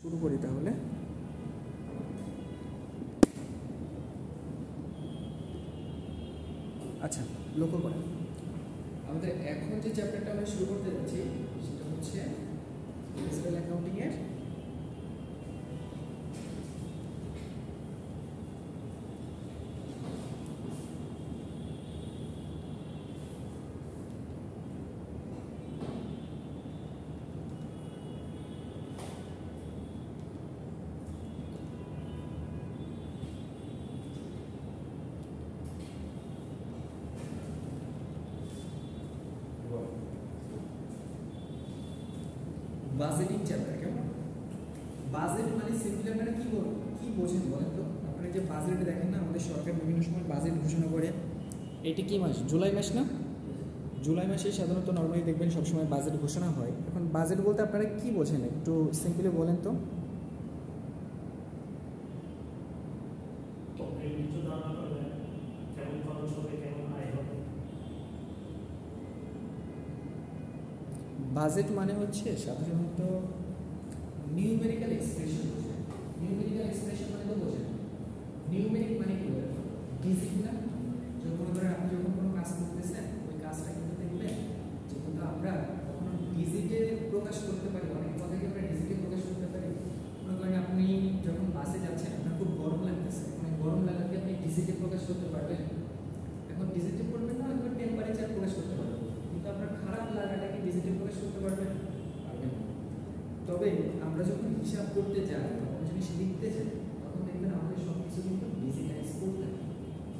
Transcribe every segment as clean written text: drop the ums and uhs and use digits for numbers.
শুরু করি তাহলে। আচ্ছা, লক্ষ্য করেন আমাদের এখন যে চ্যাপ্টারটা আমরা শুরু করতে যাচ্ছি সেটা হচ্ছে ডিজিটাল অ্যাকাউন্টিং এর বাজেটিং চ্যাপ্টার। কেমন? বাজেট মানে সিম্পলি আপনারা কি বোঝেন বলেন তো? আপনারা যে বাজেট দেখেন না, আমাদের সরকার বিভিন্ন সময় বাজেট ঘোষণা করে। এটি কি মাস? জুলাই মাস না? জুলাই মাসে সাধারণত নর্মালি দেখবেন সবসময় বাজেট ঘোষণা হয়। এখন বাজেট বলতে আপনারা কি বোঝেন একটু সিম্পলি বলেন তো। বাজেট মানে হচ্ছে সাধারণত নিউমেরিক্যাল এক্সপ্রেশন। নিউমেরিক্যাল এক্সপ্রেশন মানে তো বোঝেন, নিউমেরিক মানে কি বলেন? ডিজিট না? যখন আপনি যখন কোনো কাজ করতেছেন ওই কাজটা কিন্তু দেখবেন যে কিন্তু আমরা কখনো ডিজিটে প্রকাশ করতে পারি, অনেক কথাকে আমরা ডিজিটে প্রকাশ করতে পারি। মনে করেন আপনি যখন বাসে যাচ্ছেন, আপনার খুব গরম লাগতেছে, মানে গরম লাগাকে আপনি ডিজিটে প্রকাশ করতে পারবেন? এখন ডিজিটে করবেন না, আপনার টেম্পারেচার প্রকাশ করতে পারবেন, কিন্তু আপনার খারাপ লাগাটাকে ডিজিটে প্রকাশ করতে পারবেন? পারবেন না। তবে আমরা যখন হিসাব করতে যাই, তখন জিনিস লিখতে যাই, তখন দেখবেন আমাদের সব কিছু কিন্তু ডিজিটাইজ করতে হয়,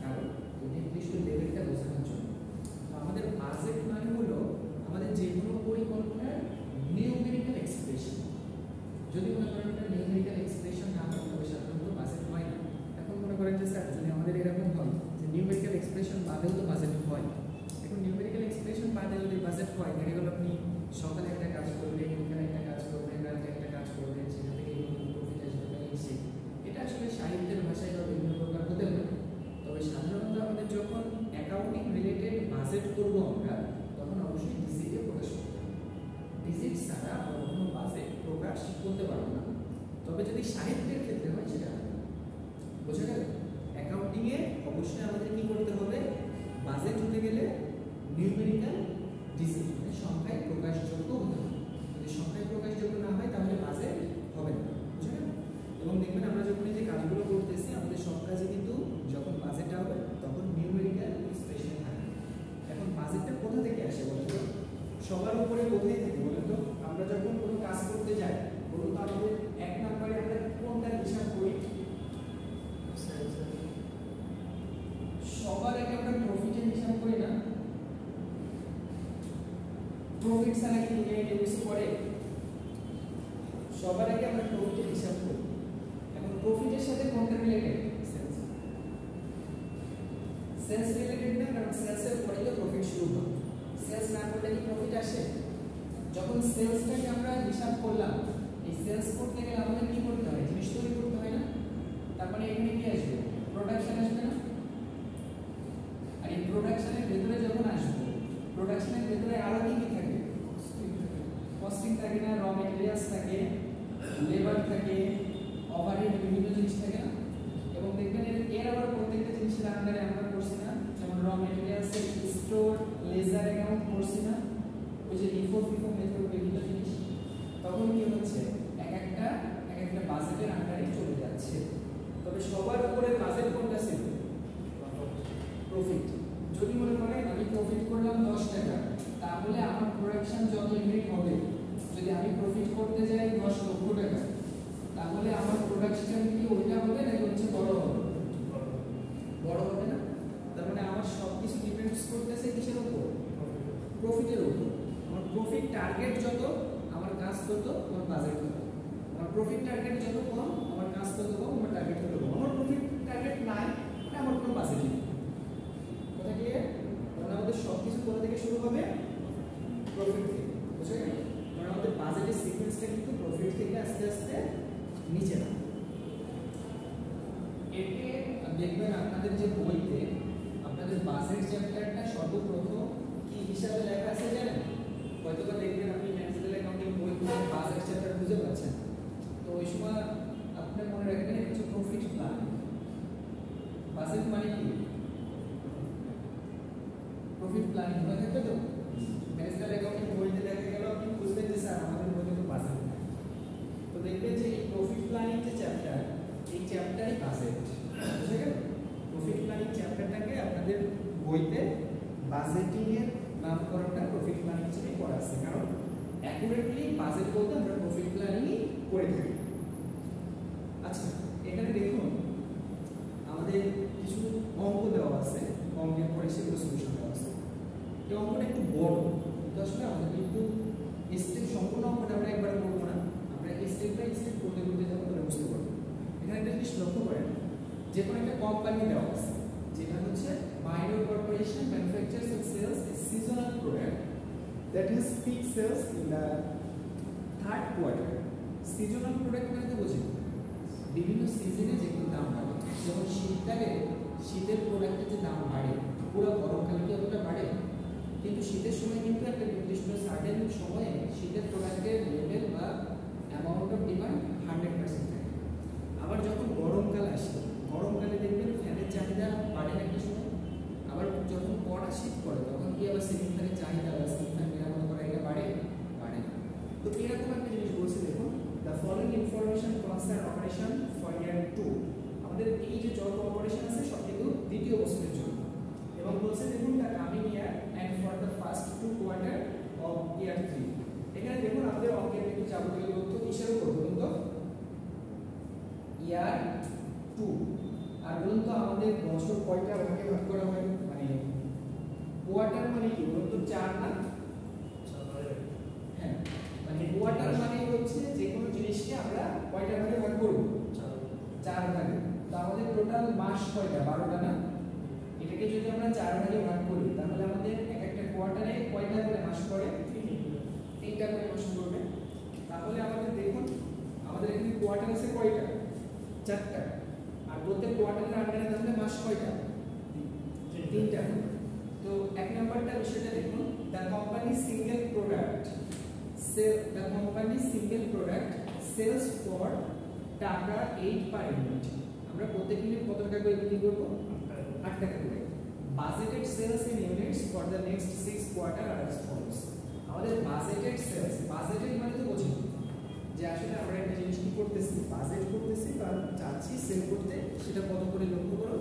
কারণ নির্দিষ্ট লেভেলটা বোঝানোর জন্য। তো আমাদের বাজেট মানে হলো আমাদের যে কোনো পরিকল্পনার নিউমেরিক্যাল এক্সপ্রেশন। যদি মনে করেন একটা নিউমেরিক্যাল এক্সপ্রেশন না হয় তবে সাধারণত বাজেট হয় না। এখন মনে করেন যে স্যার যদি আমাদের এরকম হয় যে নিউমেরিক্যাল এক্সপ্রেশন বাদেও তো বাজেট হয়, এখন নিউমেরিক্যাল এক্সপ্রেশন বাদে যদি বাজেট হয়, দেখা গেল আপনি সকালে একটা কাজ করবেন, এখানে একটা কাজ করবেন, রাতে একটা কাজ করবেন, সেটা থেকে প্রফিট আসবে ব্যালেন্সে। এটা আসলে সাহিত্যের ভাষায় বা বিভিন্ন প্রকার হতে পারে। তবে সাধারণত আমাদের যখন অ্যাকাউন্টিং রিলেটেড বাজেট করব আমরা, তখন অবশ্যই ডিজিটে প্রকাশ করতে হবে। ডিজিট ছাড়া আমরা কোনো বাজেট প্রকাশ করতে পারবো না। তবে যদি সাহিত্যের ক্ষেত্রে হয় সেটা বোঝা গেল। অ্যাকাউন্টিংয়ে অবশ্যই আমাদের কি করতে হবে? বাজেট হতে গেলে নিউমেরিক্যাল ডিজিট মানে সংখ্যায় প্রকাশযোগ্য হতে হবে। যদি সংখ্যায় প্রকাশযোগ্য না হয় তাহলে বাজেট হবে না, বুঝা গেল? এবং দেখবেন আমরা যখন এই যে কাজগুলো করতেছি, আমাদের সব কাজে কিন্তু যখন বাজেটটা হবে তখন নিউমেরিক্যাল এক্সপ্রেশন থাকে। এখন বাজেটটা কোথা থেকে আসে বলুন তো? সবার উপরে কোথায় থাকে বলুন তো? আমরা যখন কোনো কাজ করতে যাই, বলুন তো আমাদের এক নম্বরে আমরা কোনটা হিসাব করি? সবার আগে আমরা প্রফিটের হিসাব করি না? প্রফিট ছাড়া কি দুনিয়ায় কেউ কিছু করে? সবার আগে আমরা প্রফিটের হিসাব করি। এখন প্রফিটের সাথে কোনটা রিলেটেড? সেলস রিলেটেড না, কারণ সেলসের পরেই তো প্রফিট শুরু হয়। সেলস না করলে কি প্রফিট আসে? যখন সেলসটাকে আমরা হিসাব করলাম, এই সেলস করতে গেলে আমাদের কি করতে হয়? জিনিস তৈরি করতে হয় না? তার মানে এখানে কি আসবে? প্রোডাকশন আসবে না? আর এই প্রোডাকশনের ভেতরে যখন আসবে, প্রোডাকশনের ভেতরে আরো কি কি থাকে? কস্টিং থাকে না, র মেটেরিয়ালস থাকে, লেবার থাকে, ওভারহেড, বিভিন্ন জিনিস থাকে না? এবং দেখবেন এর আবার প্রত্যেকটা জিনিসের আন্ডারে আমরা করছি না, যেমন র মেটেরিয়ালস এর স্টোর, লেজার অ্যাকাউন্ট করছি না, ওই যে লিফো ফিফো মেথড, বিভিন্ন জিনিস। তখন কি হচ্ছে? এক একটা বাজেটের আন্ডারে চলে যাচ্ছে। তবে সবার উপরে বাজেট কোনটা ছিল? প্রফিট। যদি মনে করেন আমি প্রফিট করলাম 10 টাকা, তাহলে আমার প্রোডাকশন যত ইউনিট হবে, যদি আমি প্রফিট করতে যাই 10 লক্ষ টাকা, তাহলে আমার প্রোডাকশন কি ওইটা হবে নাকি হচ্ছে বড় হবে? বড় হবে না? তার মানে আমার সবকিছু ডিপেন্ডস করতেছে কিসের উপর? প্রফিটের উপর। আমার প্রফিট টার্গেট যত, আমার কাজ তত, আমার বাজেট তত। আমার প্রফিট টার্গেট যত কম, আমার কাজ তত কম, আমার টার্গেট তত কম। আমার প্রফিট টার্গেট নাই মানে আমার কোনো বাজেট নেই। কথা ক্লিয়ার? তাহলে আমাদের সবকিছু কোথা থেকে শুরু হবে? প্রফিট থেকে, বুঝা গেল? কারণ আমাদের বাজেটের সিকোয়েন্সটা কিন্তু প্রফিট থেকে আস্তে আস্তে নিচে না। এতে দেখবেন আপনাদের যে বইতে আপনাদের বাজেট চ্যাপ্টারটা সর্বপ্রথম কি হিসাবে লেখা আছে জানেন? হয়তো বা দেখবেন আপনি ম্যানেজারিয়াল অ্যাকাউন্টিং বই খুলে বাজেট চ্যাপ্টার খুঁজে পাচ্ছেন, তো ওই সময় আপনার মনে রাখবেন এটা হচ্ছে প্রফিট প্ল্যান। বাজেট মানে কি? প্রফিট প্ল্যানিং হয়ে থাকবে তো ম্যানেজমেন্ট অ্যাকাউন্টিং বইতে দেখা গেল আপনি বুঝবেন যে স্যার আমাদের বইতে তো বাজেট নাই। তো দেখবেন যে এই প্রফিট প্ল্যানিং যে চ্যাপ্টার, এই চ্যাপ্টারই বাজেট। বুঝে গেল? প্রফিট প্ল্যানিং চ্যাপ্টারটাকে আপনাদের বইতে বাজেটিং এর নামকরণটা প্রফিট প্ল্যানিং হিসেবে করা আছে, কারণ অ্যাকুরেটলি বাজেট বলতে আমরা প্রফিট প্ল্যানিং করে থাকি। আচ্ছা, এখানে দেখুন আমাদের কিছু অঙ্ক দেওয়া আছে, অঙ্কের পরে সেগুলো সলিউশন দেওয়া আছে। এই অঙ্কটা একটু বড়, কিন্তু আসলে আমাদের কিন্তু স্টেপ সম্পূর্ণ অঙ্কটা আমরা একবার করবো না, আমরা স্টেপ বাই স্টেপ করতে করতে যাবো, তাহলে বুঝতে পারবো। এখানে একটা জিনিস লক্ষ্য করেন, যে কোনো একটা কোম্পানি দেওয়া আছে যেটা হচ্ছে minor corporation manufactures and sells a seasonal product that has peak sales in the third quarter. Seasonal product মানে তো বোঝেন বিভিন্ন সিজনে যেগুলো দাম বাড়ে, যেমন শীতকালে শীতের প্রোডাক্টের যে দাম বাড়ে, পুরো গরমকালে কি অতটা বাড়ে? কিন্তু শীতের সময় কিন্তু একটা নির্দিষ্ট সার্টেন সময়ে শীতের প্রোডাক্টের লেভেল বা অ্যামাউন্ট অফ ডিমান্ড 100% থাকে। আবার যখন গরমকাল আসে, গরমকালে দেখবেন ফ্যানের চাহিদা বাড়ে একটা সময়, আবার যখন কড়া শীত পড়ে তখন কি আবার সিলিং ফ্যানের চাহিদা বা সিলিং ফ্যান মেরামত করা এটা বাড়ে না। তো এরকম একটা জিনিস বলছে, দেখুন the following information concern operation for year 2। আমাদের এই যে যত অপারেশন আছে সব কিন্তু দ্বিতীয় বছরের জন্য, এবং বলছে দেখুন the coming year and for the first 2 quarter of year 3। এখানে দেখুন আমাদের অঙ্কের একটু যাবতীয় তথ্য কিসের উপর বলুন তো? ইয়ার 2। আর বলুন তো আমাদের বছর কয়টা ভাগে ভাগ করা হয়? মানে কোয়ার্টার মানে কি বলুন তো? 4 না? হ্যাঁ, মানে কোয়ার্টার মানে হচ্ছে যে কোনো জিনিসকে আমরা কয়টা ভাগে ভাগ করব? 4 ভাগে। তো আমাদের টোটাল মাস কয়টা? 12টা না? এটাকে যদি আমরা 4 ভাগে ভাগ করি তাহলে আমাদের এক একটা কোয়ার্টারে কয়টা করে মাস পড়ে? 3টা করে মাস পড়বে। তাহলে আমাদের দেখুন আমাদের এখানে কোয়ার্টার আছে কয়টা? 4টা। আর প্রত্যেক কোয়ার্টারের আন্ডারে তাহলে মাস কয়টা? 3টা। তো এক নাম্বারটা বিষয়টা দেখুন, the company single product sells for টাকা 8 পার ইউনিট। আমরা প্রত্যেক ইউনিট কত টাকা করে বিক্রি করব? 8 টাকা করে। Budgeted sales in units for the next 6 quarter are as follows. আমাদের বাজেটেড সেলস, বাজেটেড মানে তো বোঝেন যে আসলে আমরা একটা জিনিস কি করতেছি, বাজেট করতেছি বা চাচ্ছি সেল করতে, সেটা কত করে লক্ষ্য করো।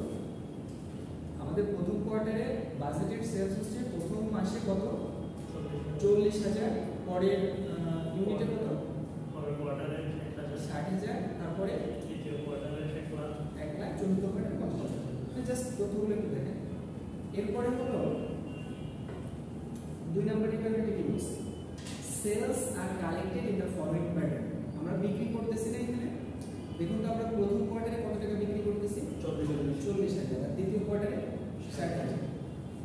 আমাদের প্রথম কোয়ার্টারে বাজেটেড সেলস হচ্ছে প্রথম মাসে কত? 40,000, পরের ইউনিটে কত? পরের কোয়ার্টারে 60,000, তারপরে তৃতীয় কোয়ার্টারে 1,14,50,000। জাস্ট তথ্যগুলো একটু দেখেন। এরপরে হলো 2 নম্বর ডিপার্টমেন্টে কি বলছে? Sales are collected in the following pattern. আমরা বিক্রি করতেছি না এখানে, দেখুন তো আমরা প্রথম কোয়ার্টারে কত টাকা বিক্রি করতেছি? 40,000। আর দ্বিতীয় কোয়ার্টারে 60,000।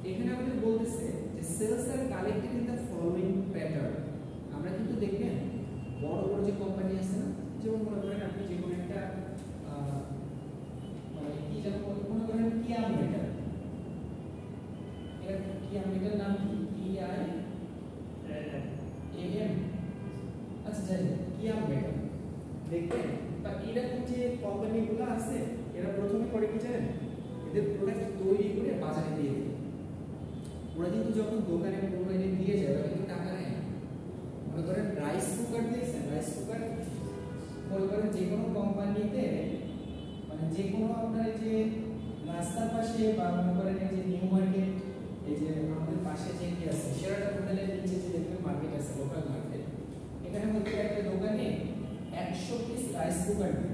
এখানে আমাদের বলতেছে যে sales are collected in the following pattern. আমরা কিন্তু দেখবেন বড় বড় যে কোম্পানি আছে না, যেমন মনে করেন আপনি যে কোনো একটা মানে কি যেন মনে করেন কিয়াম মেটাল, এর কিয়াম মেটাল নাম কি? EIAM। আচ্ছা যাই কিয়াম মেটাল দেখবেন, বা এরকম যে কোম্পানিগুলো আছে এরা প্রথমে করে কি জানেন? এদের প্রোডাক্ট তৈরি করে বাজারে দিয়ে দেয়। ওরা কিন্তু যখন দোকানে প্রোডাক্ট দিয়ে যায় ওরা কিন্তু টাকা নেয় না। মনে করেন রাইস কুকার দিয়েছেন, রাইস কুকার মনে করেন যে কোনো কোম্পানিতে, মানে যে কোনো আপনার যে রাস্তার পাশে বা মনে করেন এই যে নিউ মার্কেট, এই যে আমাদের পাশে যে কি আছে সেরাটা হোটেলের নিচে যে দেখবেন মার্কেট আছে, লোকাল মার্কেট, এখানে হচ্ছে একটা দোকানে 100 পিস রাইস কুকার দিল।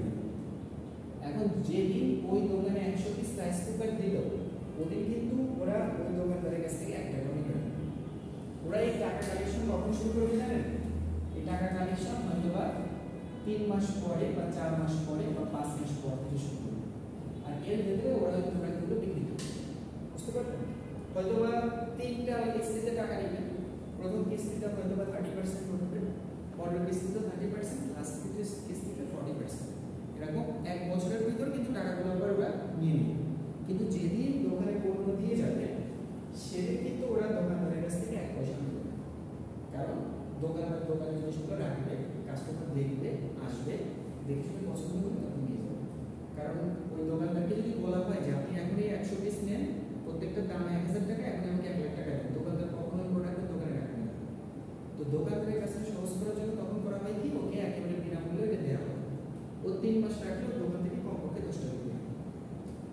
এখন যেদিন ওই দোকানে 100 পিস রাইস কুকার দিল, ওদিন কিন্তু ওরা ওই দোকানদারের কাছ থেকে 1 টাকা নিবে না। ওরা এই টাকা কালেকশন কখন শুরু করবে জানেন? এই টাকা কালেকশন হয়তো বা 3 মাস পরে বা 4 মাস পরে বা 5 মাস পর থেকে শুরু করবে। আর এর ভেতরে ওরা হয়তো প্রোডাক্টগুলো বিক্রি করবে। বুঝতে পারলেন? হয়তো বা 3টা কিস্তিতে টাকা নেবে। প্রথম কিস্তিতে হয়তো বা 30% উঠবে, পরের কিস্তিতে 30%, লাস্ট কিস্তিতে 40%। এরকম 1 বছরের ভিতর কিন্তু টাকাগুলো আবার ওরা নিয়ে নেবে। কিন্তু যেদিন দোকানে পণ্য দিয়ে যাবে সেদিন কিন্তু ওরা দোকানদারের কাছ থেকে 1 পয়সা নেবে না। কারণ দোকানে জিনিসগুলো রাখবে, কাস্টমার দেখবে, আসবে, দেখে শুনে পছন্দ করে তখন নিয়ে যাবেন। কারণ ওই দোকানদারকে যদি বলা হয় যে আপনি এখন এই 100 পিস নেন, প্রত্যেকটার দাম 1000 টাকা, এখন আমাকে 1 লাখ টাকা দেন, দোকানদার কখনোই প্রোডাক্ট দোকানে রাখবে না। তো দোকানদারের কাছে সহজ করার জন্য তখন করা হয় কি, ওকে একেবারে বিনামূল্যে এটা দেওয়া হয়। ও 3 মাস রাখলে দোকান থেকে কমপক্ষে 10 টাকা দেবে।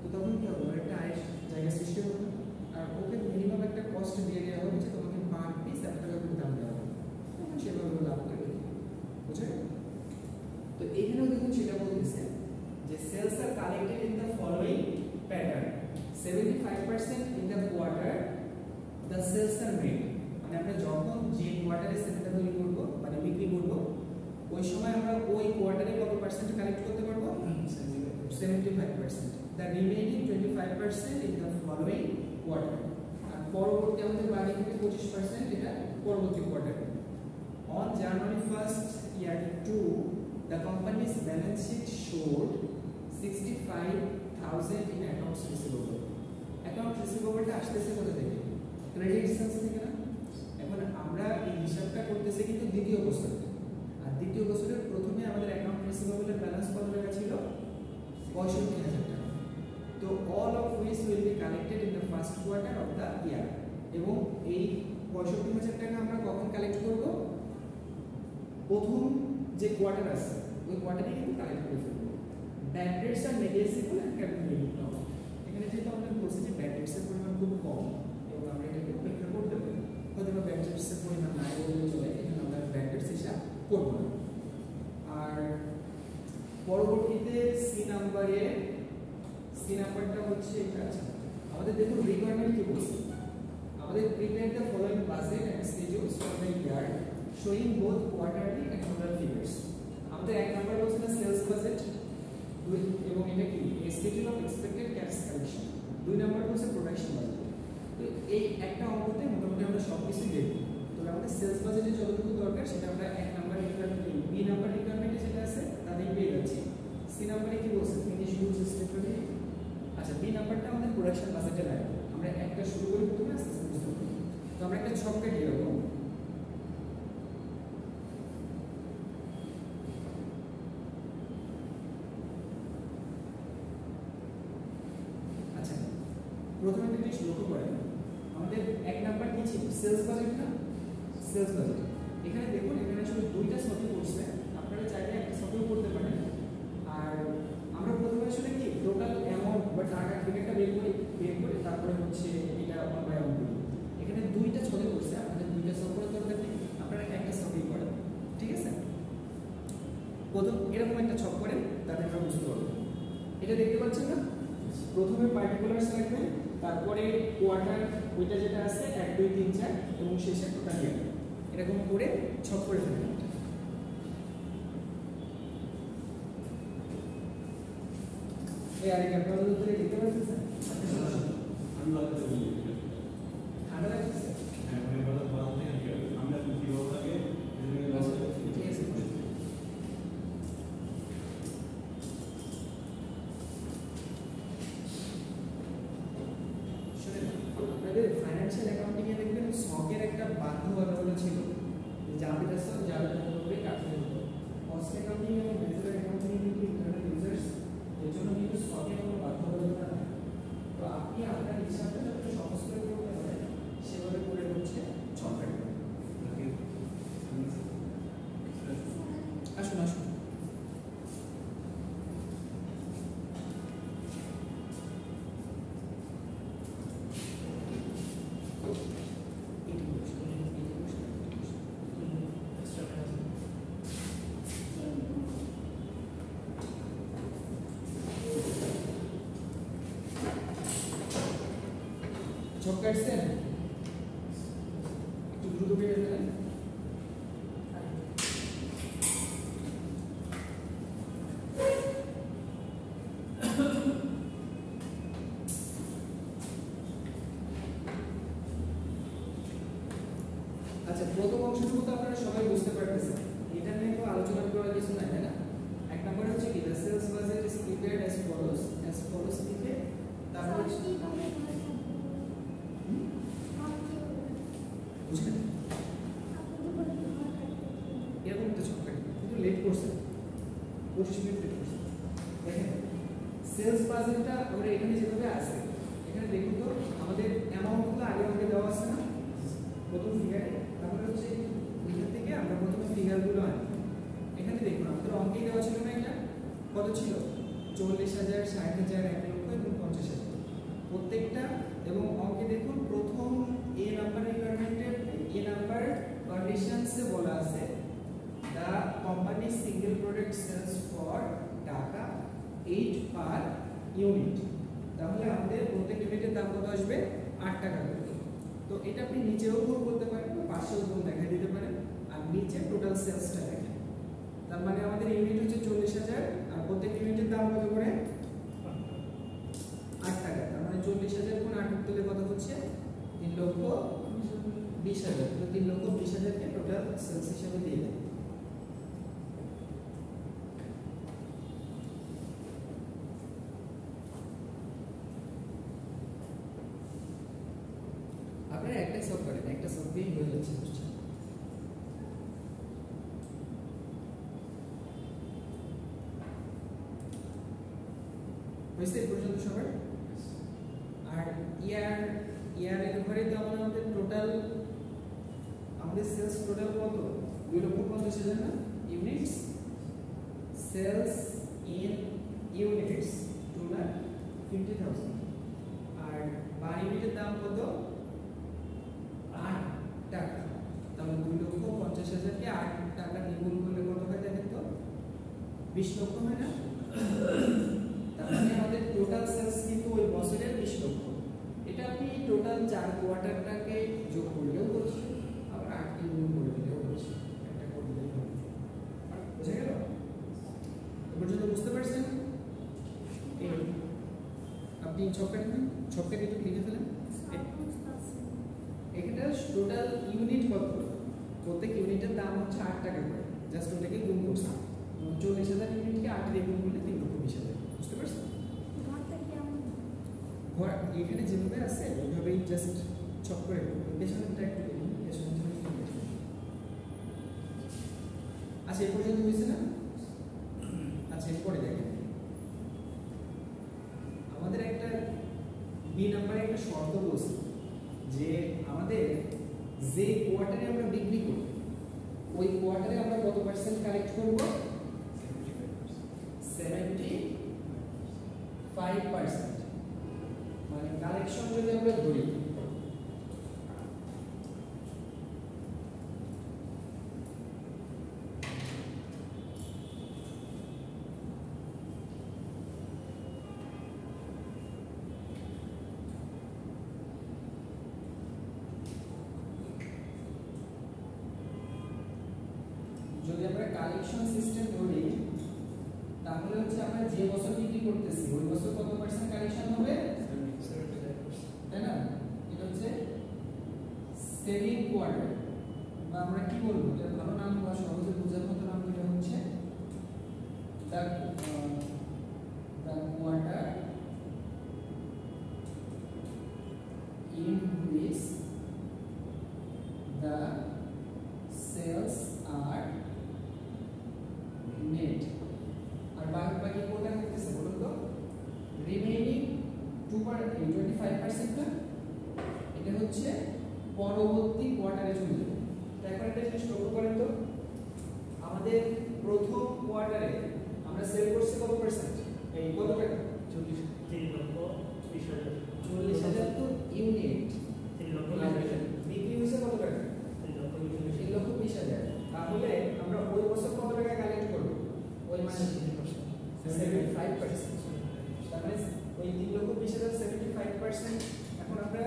তো তখন কি হবে, একটা আয়ের জায়গা সৃষ্টি হবে। আর ওকে মিনিমাম একটা কস্ট দিয়ে দেওয়া হবে যে তোমাকে পার পিস 1 টাকা করে দাম দেওয়া হবে, তখন সেভাবে লাভ করে দেবে। বুঝলেন? তো এইখানেও দেখুন সেটা বলতেছে যে sales are collected in the following pattern, 75% in the quarter the sales are made. মানে আমরা যখন যে কোয়ার্টারে সেলটা তৈরি করব মানে বিক্রি করব, ওই সময় আমরা ওই কোয়ার্টারে কত পার্সেন্ট কালেক্ট করতে পারবো? 75%। The remaining 25% in the following quarter. আর পরবর্তী আমাদের বাকি থেকে 25% এটা পরবর্তী কোয়ার্টারে। On January 1st, year 2, the company's balance sheet showed 65,000 in accounts receivable. Account receivable টা আসতেছে কোথা থেকে? ক্রেডিট সেলস থেকে না? এখন আমরা এই হিসাবটা করতেছি কিন্তু দ্বিতীয় বছরে। আর দ্বিতীয় বছরের প্রথমে আমাদের অ্যাকাউন্ট রিসিভেবল এর ব্যালেন্স কত টাকা ছিল? 65,000 টাকা। তো all of which will be collected in the first quarter of the year. এবং এই 65,000 টাকা আমরা কখন কালেক্ট করব? প্রথম যে কোয়ার্টার আছে ওই কোয়ার্টারে কিন্তু কালেক্ট করে ফেলবো। ব্যাড ডেটস আর নেগেটিভ এন্ড ক্যাপিটাল নাও। এখানে যেটা আমরা বলছি যে ব্যাড ডেটস এর পরিমাণ খুব কম এবং আমরা এটাকে উপেক্ষা করতে পারি। হয়তো ব্যাড ডেটস এর পরিমাণ নাই বললে চলে, এখানে আমরা ব্যাড ডেটস হিসাব করব না। আর পরবর্তীতে সি নাম্বারটা হচ্ছে এটা। আছে আমাদের দেখুন রিকোয়ারমেন্ট কি বলছে, আমাদের prepare the following budget and schedules for the year showing both quarterly and total figures. আমাদের এক নাম্বার বলছে না সেলস বাজেট, দুই এবং এটা কি schedule of expected cash collection, দুই নাম্বার বলছে প্রোডাকশন বাজেট। তো এই একটা অঙ্কতে মোটামুটি আমরা সবকিছু দেখব। তবে আমাদের সেলস বাজেটে যতটুকু দরকার সেটা আমরা এক নাম্বার রিকোয়ারমেন্টে, বি নাম্বার রিকোয়ারমেন্টে যেটা আছে তাতেই পেয়ে যাচ্ছি। সি নাম্বারে কি বলছে ফিনিশ গুডস ইনভেন্টরি। আচ্ছা বি নাম্বারটা আমাদের প্রোডাকশন বাজেটে লাগবে। আমরা একটা শুরু করি প্রথমে, আস্তে আস্তে বুঝতে পারবো। তো আমরা একটা ছক কেটে দেব। প্রথমে একটা জিনিস লক্ষ্য করেন, আমাদের এক নাম্বার কি ছিল? সেলস বাজেট না? Sales budget. এখানে দেখুন এখানে আসলে দুইটা ছবি করছে, আপনারা চাইলে একটা ছবিও করতে পারেন। আর আমরা প্রথমে আসলে কি টোটাল অ্যামাউন্ট বা টাকা ফিগারটা বের করে তারপরে হচ্ছে এটা ওয়ান বাই ওয়ান করি। এখানে দুইটা ছবি করছে, আপনাদের দুইটা ছবি করার দরকার নেই, আপনারা একটা ছবি করেন, ঠিক আছে? প্রথম এরকম একটা ছক করেন, তাতে আমরা বুঝতে পারবো। এটা দেখতে পাচ্ছেন না? প্রথমে পার্টিকুলারস রাখবেন, তারপরে কোয়ার্টার ওইটা যেটা আছে 1 2 3 4 এবং শেষে টোটাল ইয়ার, এরকম করে ছক করে ফেলবেন। এই আরেক আপনারা ধরে দেখতে পাচ্ছেন স্যার? আমি বলতে বলি ঠান্ডা লাগছে স্যার? হ্যাঁ মানে বলা বলা থেকে কি হবে, আমরা কি বলবো আগে ঠিক আছে। ফাইন্যান্সিয়াল অ্যাকাউন্টিং এ দেখবেন স্টকের একটা বাধ্যবাধকতা ছিল, জানতে চাচ্ছেন যারা করে কাটতে হতো। কস্ট অ্যাকাউন্টিং এবং ম্যানেজমেন্ট অ্যাকাউন্টিং এ কিন্তু ইন্টারনাল ইউজার্স এর জন্য কিন্তু স্টকের কোনো বাধ্যবাধকতা নেই। তো আপনি আপনার হিসাবটা যত সহজ করে করতে পারেন সেভাবে করে হচ্ছে ছক কাটবেন। আসুন আসুন ছক কাটছেন, একটু দ্রুত বের হলেন। আচ্ছা প্রথম অংশটুকু তো আপনারা সবাই বুঝতে পারতেছেন, এটা নিয়ে তো আলোচনা করার কিছু নাই, তাই না? এক নম্বর হচ্ছে কি sales budget is prepared as follows লিখে তারপর বুঝলেন এরকম তো ছক কাটবে, কিন্তু লেট করছে 25 দেখেন সেলস বাজেটটা আমরা এখানে যেভাবে আছে এখানে দেখুন তো আমাদের অ্যামাউন্টগুলো আগে আমাকে দেওয়া আছে না প্রথম ফিগারে, তারপরে হচ্ছে এখান থেকে আমরা প্রথমে ফিগারগুলো আনি। এখানে দেখুন আমাদের অঙ্কে দেওয়া ছিল না, এটা কত ছিল 40,000, 60,000, 1 লক্ষ এবং 50,000 প্রত্যেকটা। এবং অঙ্কে দেখুন প্রথম এ নাম্বার রিকোয়ারমেন্টের এ নাম্বার কন্ডিশনসে বলা আছে the company single product sells for টাকা 8 পার ইউনিট। তাহলে আমাদের প্রত্যেক ইউনিটের দাম কত আসবে 8 টাকা করে। তো এটা আপনি নিচেও গুণ করতে পারেন বা পাশেও গুণ দেখাই দিতে পারেন, আর নিচে টোটাল সেলসটা দেখেন। তার মানে আমাদের ইউনিট হচ্ছে 40,000 আর প্রত্যেক ইউনিটের দাম কত করে 8 টাকা। তার মানে 40,000 গুণ 8 করলে কত হচ্ছে 3,20,000। তো 3,20,000 কে টোটাল সেলস হিসেবে দিয়ে দেন। আপনারা একটা সলভ করেন, একটা সলভ দিয়ে হয়ে যাচ্ছে বুঝছেন। হয়েছে পর্যন্ত সবার? আর ইয়ারের ঘরে তো আমাদের টোটাল আমাদের সেলস টোটাল কত 2,50,000 না ইউনিটস। সেলস ইন ইউনিটস 2,50,000 আর পার ইউনিটের দাম কত 8 টাকা। তাহলে 2,50,000 কে 8 টাকা দিয়ে গুণ করলে কত হয় দেখেন তো 20 লক্ষ হয় না? তার মানে আমাদের টোটাল সেলস কিন্তু ওই বছরের 20 লক্ষ। এটা আপনি টোটাল 4 কোয়ার্টারটাকে যোগ করলেও হচ্ছে, আবার 8 দিয়ে গুণ করে দিলেও হচ্ছে, একটা করে দিলেও হবে। বুঝা গেল? এ পর্যন্ত বুঝতে পারছেন? এই আপনি ছকটা একটু লিখে ফেলেন। এখানে টোটাল ইউনিট কত, প্রত্যেক ইউনিটের দাম হচ্ছে 8 টাকা করে, জাস্ট ওটাকে গুণ করছি। 40,000 ইউনিটকে 8 দিয়ে গুণ করলে 3,20,000। বুঝতে পারছেন? ঘর এখানে যেভাবে আছে ওইভাবেই জাস্ট ছক করে পেছনেরটা একটু দেখুন, পেছনের জন্য একটু দেখুন। আচ্ছা এই পর্যন্ত হয়েছে না? আচ্ছা এরপরে দেখেন আমাদের একটা বি নাম্বারে একটা শর্ত বলছে যে আমাদের যে কোয়ার্টারে আমরা বিক্রি করি ওই কোয়ার্টারে আমরা কত পার্সেন্ট কালেক্ট করব 75%। মানে কালেকশন যদি আমরা ধরি যদি আমরা কালেকশন সিস্টেম ধরি তাহলে হচ্ছে আমরা যে বছর বিক্রি করতেছি ওই বছর কত পার্সেন্ট কালেকশন হবে 75%, তাই না? এটা হচ্ছে সেভিং কোয়ার্টার, বা আমরা কি বলবো এটা ভালো নাম বা সহজে বোঝার মতো নাম এটা হচ্ছে the quarter in which the sales are made। আর বাকি কোটা করতেছে বলুন তো রিমেইনিং 25% টা এটা হচ্ছে পরবর্তী কোয়ার্টারে চলে যাবে। তারপর একটা জিনিস লক্ষ্য করেন তো আমাদের প্রথম কোয়ার্টারে আমরা সেল করছি কত পার্সেন্ট, এই কত টাকা 3,20,000 40,000 তো ইউনিট 3,20,000 বিক্রি হয়েছে কত টাকা 3,20,000। তাহলে আমরা ওই বছর কত টাকা কালেক্ট করব ওই মানে 75%। তার মানে ওই 3,20,000 75%। এখন আমরা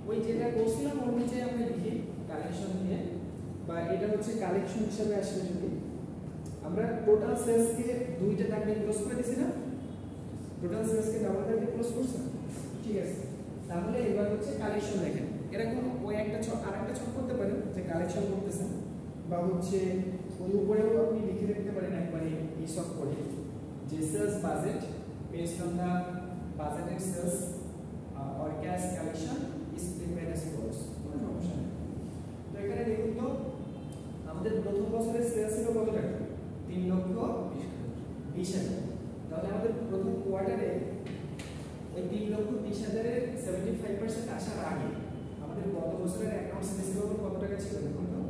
ওই যেটা করছিলাম ওর নিচে আমরা লিখি কালেকশন দিয়ে, বা এটা হচ্ছে কালেকশন হিসেবে আসলে যদি আমরা টোটাল সেলস কে দুইটা দাগ দিয়ে ক্লোজ করে দিছি না, টোটাল সেলস কে ডাবল দাগ দিয়ে ক্লোজ করছি, ঠিক আছে? তাহলে এবার হচ্ছে কালেকশন দেখেন এরকম ওই একটা ছক আরেকটা ছক করতে পারেন যে কালেকশন করতেছেন, বা হচ্ছে ওই উপরেও আপনি লিখে রাখতে পারেন একবারে এই সব করে যে sales budget based on the budgeted sales or cash collection is prepared as follows। কোনো সমস্যা নেই। তো এখানে দেখুন তো আমাদের প্রথম বছরের সেলস ছিল কত টাকা 3,20,000। 20,000, তাহলে আমাদের প্রথম কোয়ার্টারে ওই 3,20,000-এর 75% আসার আগে আমাদের গত বছরের অ্যাকাউন্টস রিসিভেবল কত টাকা ছিল দেখুন তো।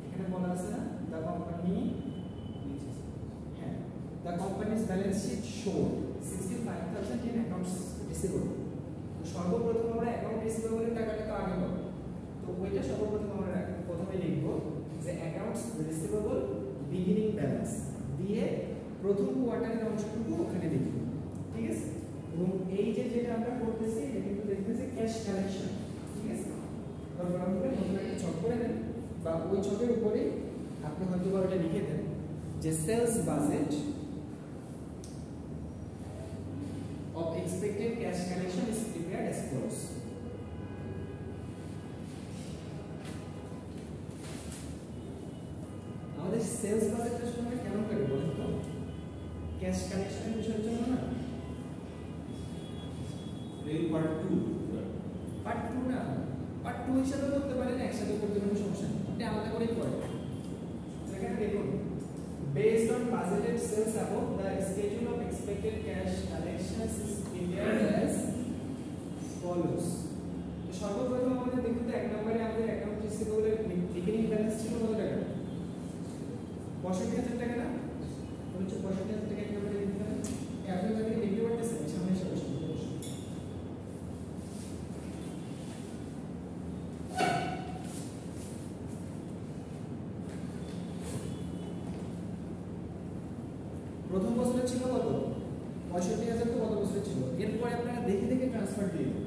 এখানে বলা আছে না দ্য কোম্পানি, হ্যাঁ, the company's balance sheet showed 65,000 in accounts receivable. তো সর্বপ্রথম আমরা অ্যাকাউন্ট রিসিভেবলের টাকাটা তো আগে পাবো, তো ওইটা সর্বপ্রথম আমরা প্রথমে লিখবো যে অ্যাকাউন্টস রিসিভেবল বিগিনিং ব্যালেন্স দিয়ে প্রথম কোয়ার্টারের অংশটুকু ওখানে লিখবো, ঠিক আছে। এবং এই যে যেটা আমরা করতেছি এটা কিন্তু দেখতেছি ক্যাশ কালেকশন, ঠিক আছে। তারপর আমরা নতুন একটা ছক করে দেন বা ওই ছকের উপরে আপনি হয়তো বা ওটা লিখে দেন যে sales budget of expected cash collection is prepared as follows. আমাদের সেলস বাজেটটা সময় কেমন করে বলুন তো? ক্যাশ কালেকশনের বিষয়ের জন্য না, এই পার্ট 2 না, পার্ট 2 হিসাবে করতে পারেন, একসাথে করতে কোনো সমস্যা নেই, আপনি আলাদা করেই করেন। এখানে দেখুন based on budgeted sales above, the schedule of expected cash collections is prepared as follows. তো সর্বপ্রথম আমাদের দেখুন তো এক নম্বরে আমাদের অ্যাকাউন্ট রিসিভেবলের বিগিনিং ব্যালেন্স ছিল কত টাকা? 65,000 টাকা না? বলছো 65,000 টাকা এক নম্বরে লিখতে হবে। আপনি যদি লিখতে পারতেছেন সামনে এসে বসুন। প্রথম বছরে ছিল কত? 65,000 তো গত বছরে ছিল। এরপরে আপনারা দেখে দেখে ট্রান্সফার দিয়ে দেন।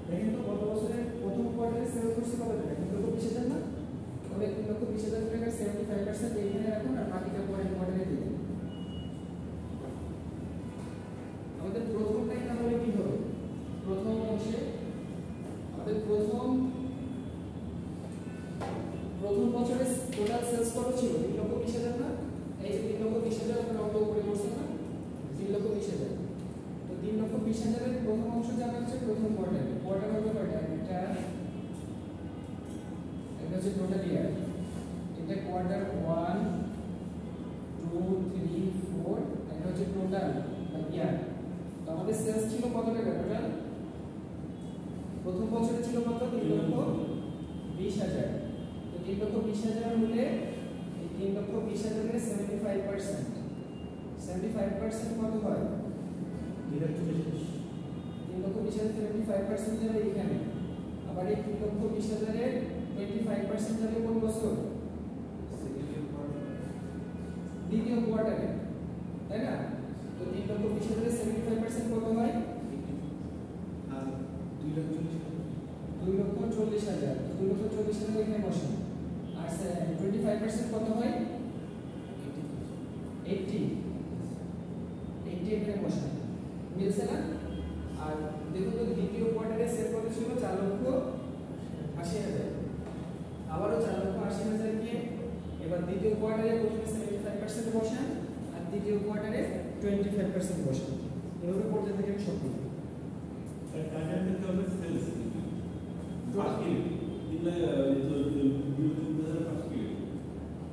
দেখেন তো গত বছরের প্রথম কোয়ার্টারে সেল করছে কত টাকা? 3,20,000 না? তাহলে 3,20,000 টাকার 75% এইখানে রাখুন আর বাকিটা পরের কোয়ার্টারে দিয়ে দেন। আমাদের প্রথম লাইন তাহলে কি হবে? প্রথম অংশে আমাদের প্রথম বছরে টোটাল সেলস কত ছিল? 3,20,000 না? এই যে 3,20,000 আমরা অঙ্ক করে করছি না, 3,20,000। তো 3,20,000 এর প্রথম অংশ যাবে হচ্ছে প্রথম কোয়ার্টারে। কোয়ার্টার হবে কয়টা? এটা হচ্ছে টোটাল ইয়ার। এটা কোয়ার্টার 1 2 3 4, এটা হচ্ছে টোটাল ইয়ার। তো আমাদের সেলস ছিল কত টাকা টোটাল? প্রথম বছরে ছিল কত? 3,20,000। তো 3,20,000 হলে 3,20,000 এর 75% কত হয়? 3,20,000 75% যাবে এখানে। আবার এই 3,20,000 এর 25% যাবে কোন বছর? দ্বিতীয় কোয়ার্টারে, তাই না? তো 3,20,000 এর 75% কত হয়? 2,40,000। 2,40,000 এখানে বসে। আর 25% কত হয়? 80 এখানে বসে। মিলছে না? আর দেখুন তো দ্বিতীয় কোয়ার্টারে সেল কত ছিল? 4,80,000। আবারও 4,80,000 কে এবার দ্বিতীয় কোয়ার্টারে প্রথমে 75% বসান আর দ্বিতীয় কোয়ার্টারে 25% বসান। এভাবে পর্যায়ে থেকে সব করবেন। টাকার ক্ষেত্রে হবে সেলস ফার্স্ট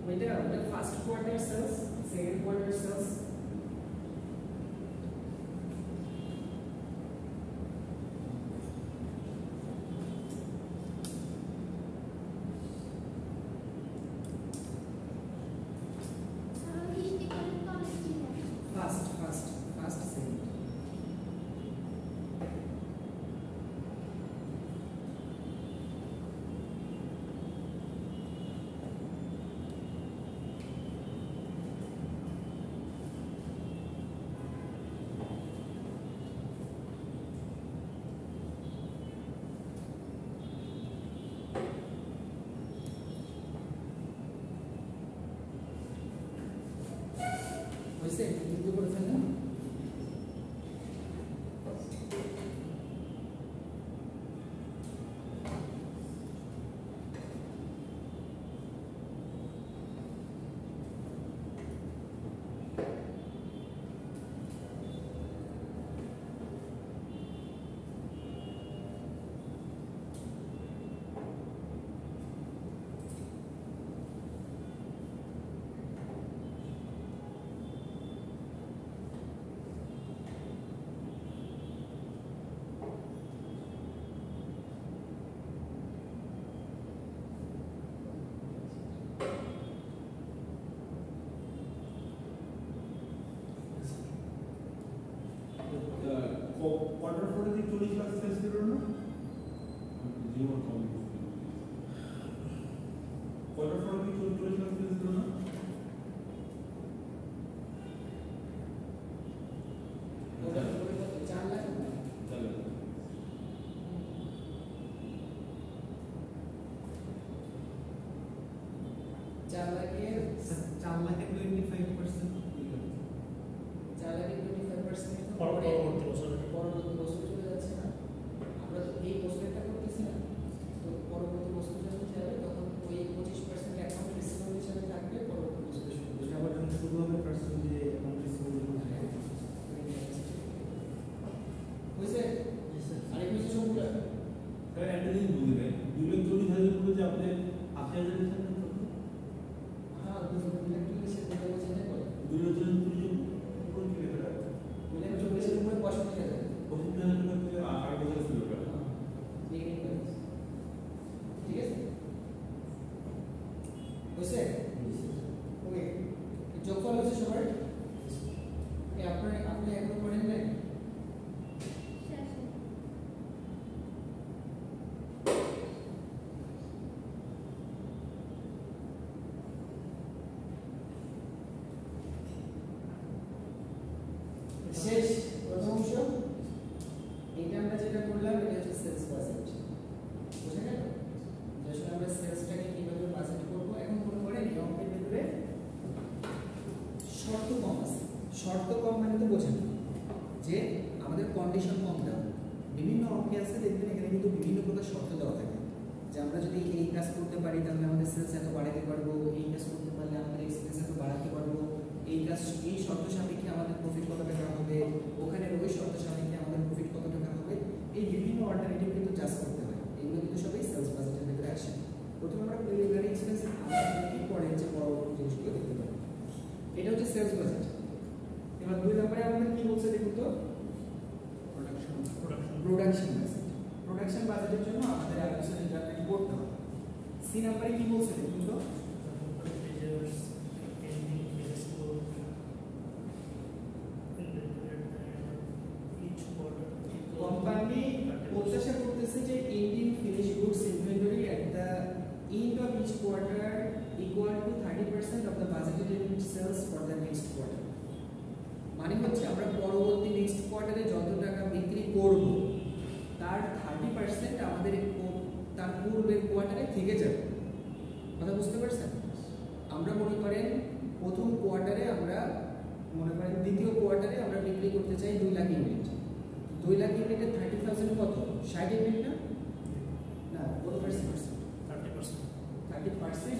ওইটা first quarter sales, second quarter sales. First second. হয়েছে? কিন্তু করে ফেললাম। কোয়ার্টার ফোরে কি 40 লাখ সেলস ছিল না? জীবন কম। কোয়ার্টার ফোরে কি 40 লাখ সেলস ছিল না? ওটা করে কত 4 লাখ চলো। 4 লাখের 4 লাখের 25%। 4 লাখের 25% পরবর্তী বছরে পরবর্তী বছরে চলে যাচ্ছে না। আমরা তো এই বছরটা করতেছি না, তো পরবর্তী বছর যখন যাবে তখন ওই 25% অ্যাকাউন্ট রিসিভেবল হিসেবে থাকবে পরবর্তী বছরে শুরু হবে। এটা আবার যখন শুরু হবে পার্সেন্ট যে অ্যামাউন্ট রিসিভেবল হবে। বুঝছে? আরেক কিছু সবগুলো স্যার একটা জিনিস বুঝলেন 2,40,000 পুরো যে আপনি 80,000 লিখেছেন না তো? হ্যাঁ, দুটো ইলেকট্রিক সে কথা বলছে না করে 2,40,000 পুরো যে উপর কি লেখা আছে? 2,40,000 এর উপরে 65,000 65,000 টাকা থেকে 8 বছর ছিল এটা। Beginning balance. ঠিক আছে? বুঝছে? ওকে, যোগফল হচ্ছে সবার আপনি এখনো পড়েন নাই? শেষ প্রথম অংশ এইটা আমরা যেটা করলাম এটা হচ্ছে সেলস বাজেট। বুঝে গেল? যে আসলে আমরা সেলসটাকে কিভাবে বাজেট করব। এখন মনে করেন এই অঙ্কের ভিতরে শর্ত কম আছে। শর্ত কম মানে তো বোঝেন যে আমাদের কন্ডিশন কম দেওয়া। বিভিন্ন অঙ্কে আছে দেখবেন এখানে কিন্তু বিভিন্ন প্রকার শর্ত দেওয়া থাকে, যে আমরা যদি এই কাজ করতে পারি তাহলে আমাদের সেলস এত বাড়াতে পারবো, এই কাজ করতে পারলে আমাদের এক্সপেন্স এত বাড়াতে পারবো, এই কাজ এই শর্ত সাপেক্ষে আমাদের প্রফিট কত টাকা হবে, ওখানে ওই শর্ত সাপেক্ষে আমাদের প্রফিট কত টাকা হবে। এই বিভিন্ন অল্টারনেটিভ কিন্তু জাস্ট করতে হয়। এগুলো কিন্তু সবই সেলস বাজেটের ভিতরে আসে। প্রথমে আমরা প্রিলিমিনারি এক্সপেন্স আমরা দেখি, পরে যে পরবর্তী জিনিসগুলো দেখতে পারি। এটা হচ্ছে সেলস বাজেট। এবার 2 নম্বরে আমাদের কি বলছে দেখুন তো, প্রোডাকশন বাজেট। প্রোডাকশন বাজেটের জন্য আমাদের আর কিছু ইন্টারনেট করতে হবে। সি নম্বরে কি বলছে দেখুন তো, কোম্পানি প্রত্যাশা করতেছে যে Indian finish goods inventory at the end of each quarter equal to 30% of the budgeted sales for the next quarter। মানে হচ্ছে আমরা পরবর্তী নেক্সট কোয়ার্টারে যত টাকা বিক্রি করব তার 30% আমাদের তার পূর্বের কোয়ার্টারে থেকে যাবে। কথা বুঝতে পারছেন? আমরা মনে করেন প্রথম কোয়ার্টারে আমরা মনে করেন দ্বিতীয় কোয়ার্টারে আমরা বিক্রি করতে চাই 2 লাখ ইউনিট। 2 লাখ ইউনিটের 30,000 কত? 60 ইউনিট না? না, কত পার্সেন্ট? 30%,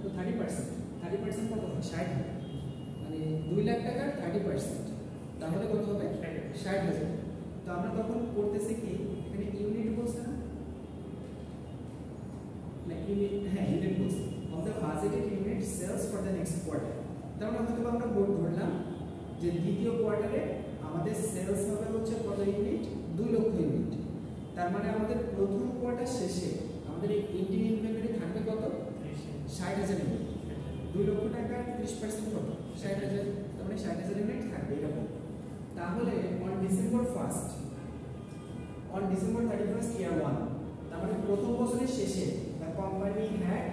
তো 30% কত হবে? 60। মানে 2 লাখ টাকার 30%, তাহলে কত হবে? 60,000। তো আমরা তখন করতেছি কি, এখানে ইউনিট বলছে না, ইউনিট, হ্যাঁ ইউনিট বলছে, of the budgeted unit sales for the next quarter. তার মানে হয়তো আমরা বোর্ড ধরলাম যে দ্বিতীয় কোয়ার্টারে আমাদের সেলস হবে হচ্ছে কত ইউনিট? 2 লক্ষ ইউনিট। তার মানে আমাদের প্রথম কোয়ার্টার শেষে আমাদের এই ইন্ডিয়ান ইনভেন্টরি থাকবে কত? 60,000 ইউনিট। 2 লক্ষ টাকার 30% কত? 60,000। তার মানে 60,000 ইউনিট থাকবে এরকম। তাহলে অন ডিসেম্বর 31st ইয়ার 1, তার মানে প্রথম বছরের শেষে the company had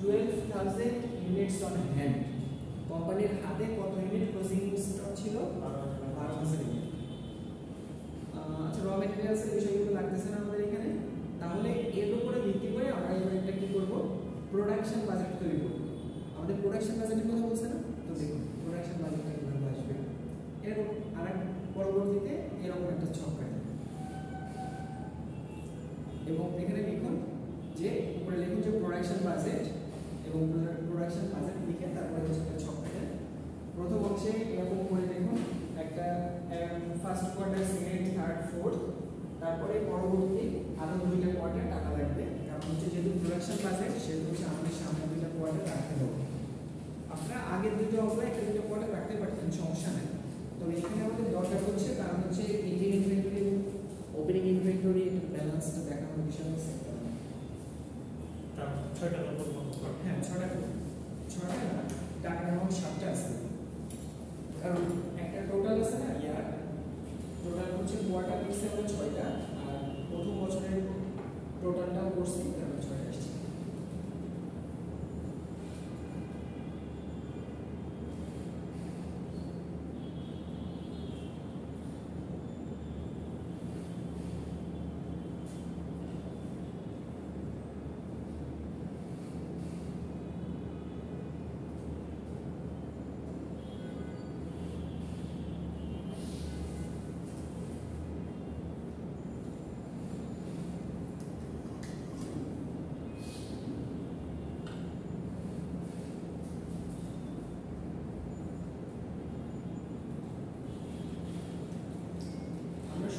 12,000 units on hand. কোম্পানির হাতে কত ইউনিট ক্লোজিং স্টক ছিল? 12,000 ইউনিট। আচ্ছা, র ম্যাটেরিয়ালস এর বিষয়গুলো লাগতেছে না আমাদের এখানে। তাহলে এর উপরে ভিত্তি করে আমরা এবার একটা কি করব? প্রোডাকশন বাজেট তৈরি করব। আমাদের প্রোডাকশন বাজেটের কথা বলছে না? তো দেখুন প্রোডাকশন বাজেটটা কিভাবে আসবে। এরকম আরেক পরবর্তীতে এরকম একটা ছক কাটবে এবং এখানে লিখুন যে উপরে লিখুন যে প্রোডাকশন বাজেট এবং প্রোডাকশন বাজেট লিখে তারপরে হচ্ছে একটা ছক কাটে। প্রথম অংশে এরকম করে দেখুন একটা first quarter, second, third, fourth, তারপরে পরবর্তী আরো 2টা কোয়ার্টার টাকা লাগবে। কারণ হচ্ছে যেহেতু প্রোডাকশন বাজেট সেহেতু হচ্ছে আমাদের সামনে 2টা কোয়ার্টার রাখতে হবে। আপনারা আগের 2টা অঙ্কে একটা 2টা কোয়ার্টার রাখতে পারতেন, সমস্যা নেই। তবে এখানে আমাদের দরকার হচ্ছে কারণ হচ্ছে ইন্ডিয়ান ইনভেন্টরি, ওপেনিং ইনভেন্টরি ব্যালেন্সটা দেখানোর বিষয় আছে। হ্যাঁ, 6টা টাকার অ্যামাউন্ট 7টা আছে, কারণ একটা টোটাল আছে না ইয়ার, টোটাল হচ্ছে কোয়ার্টার নিচ্ছে আমরা 6টা, আর প্রথম বছরের টোটালটাও করছি, তাহলে 6টা আসছে।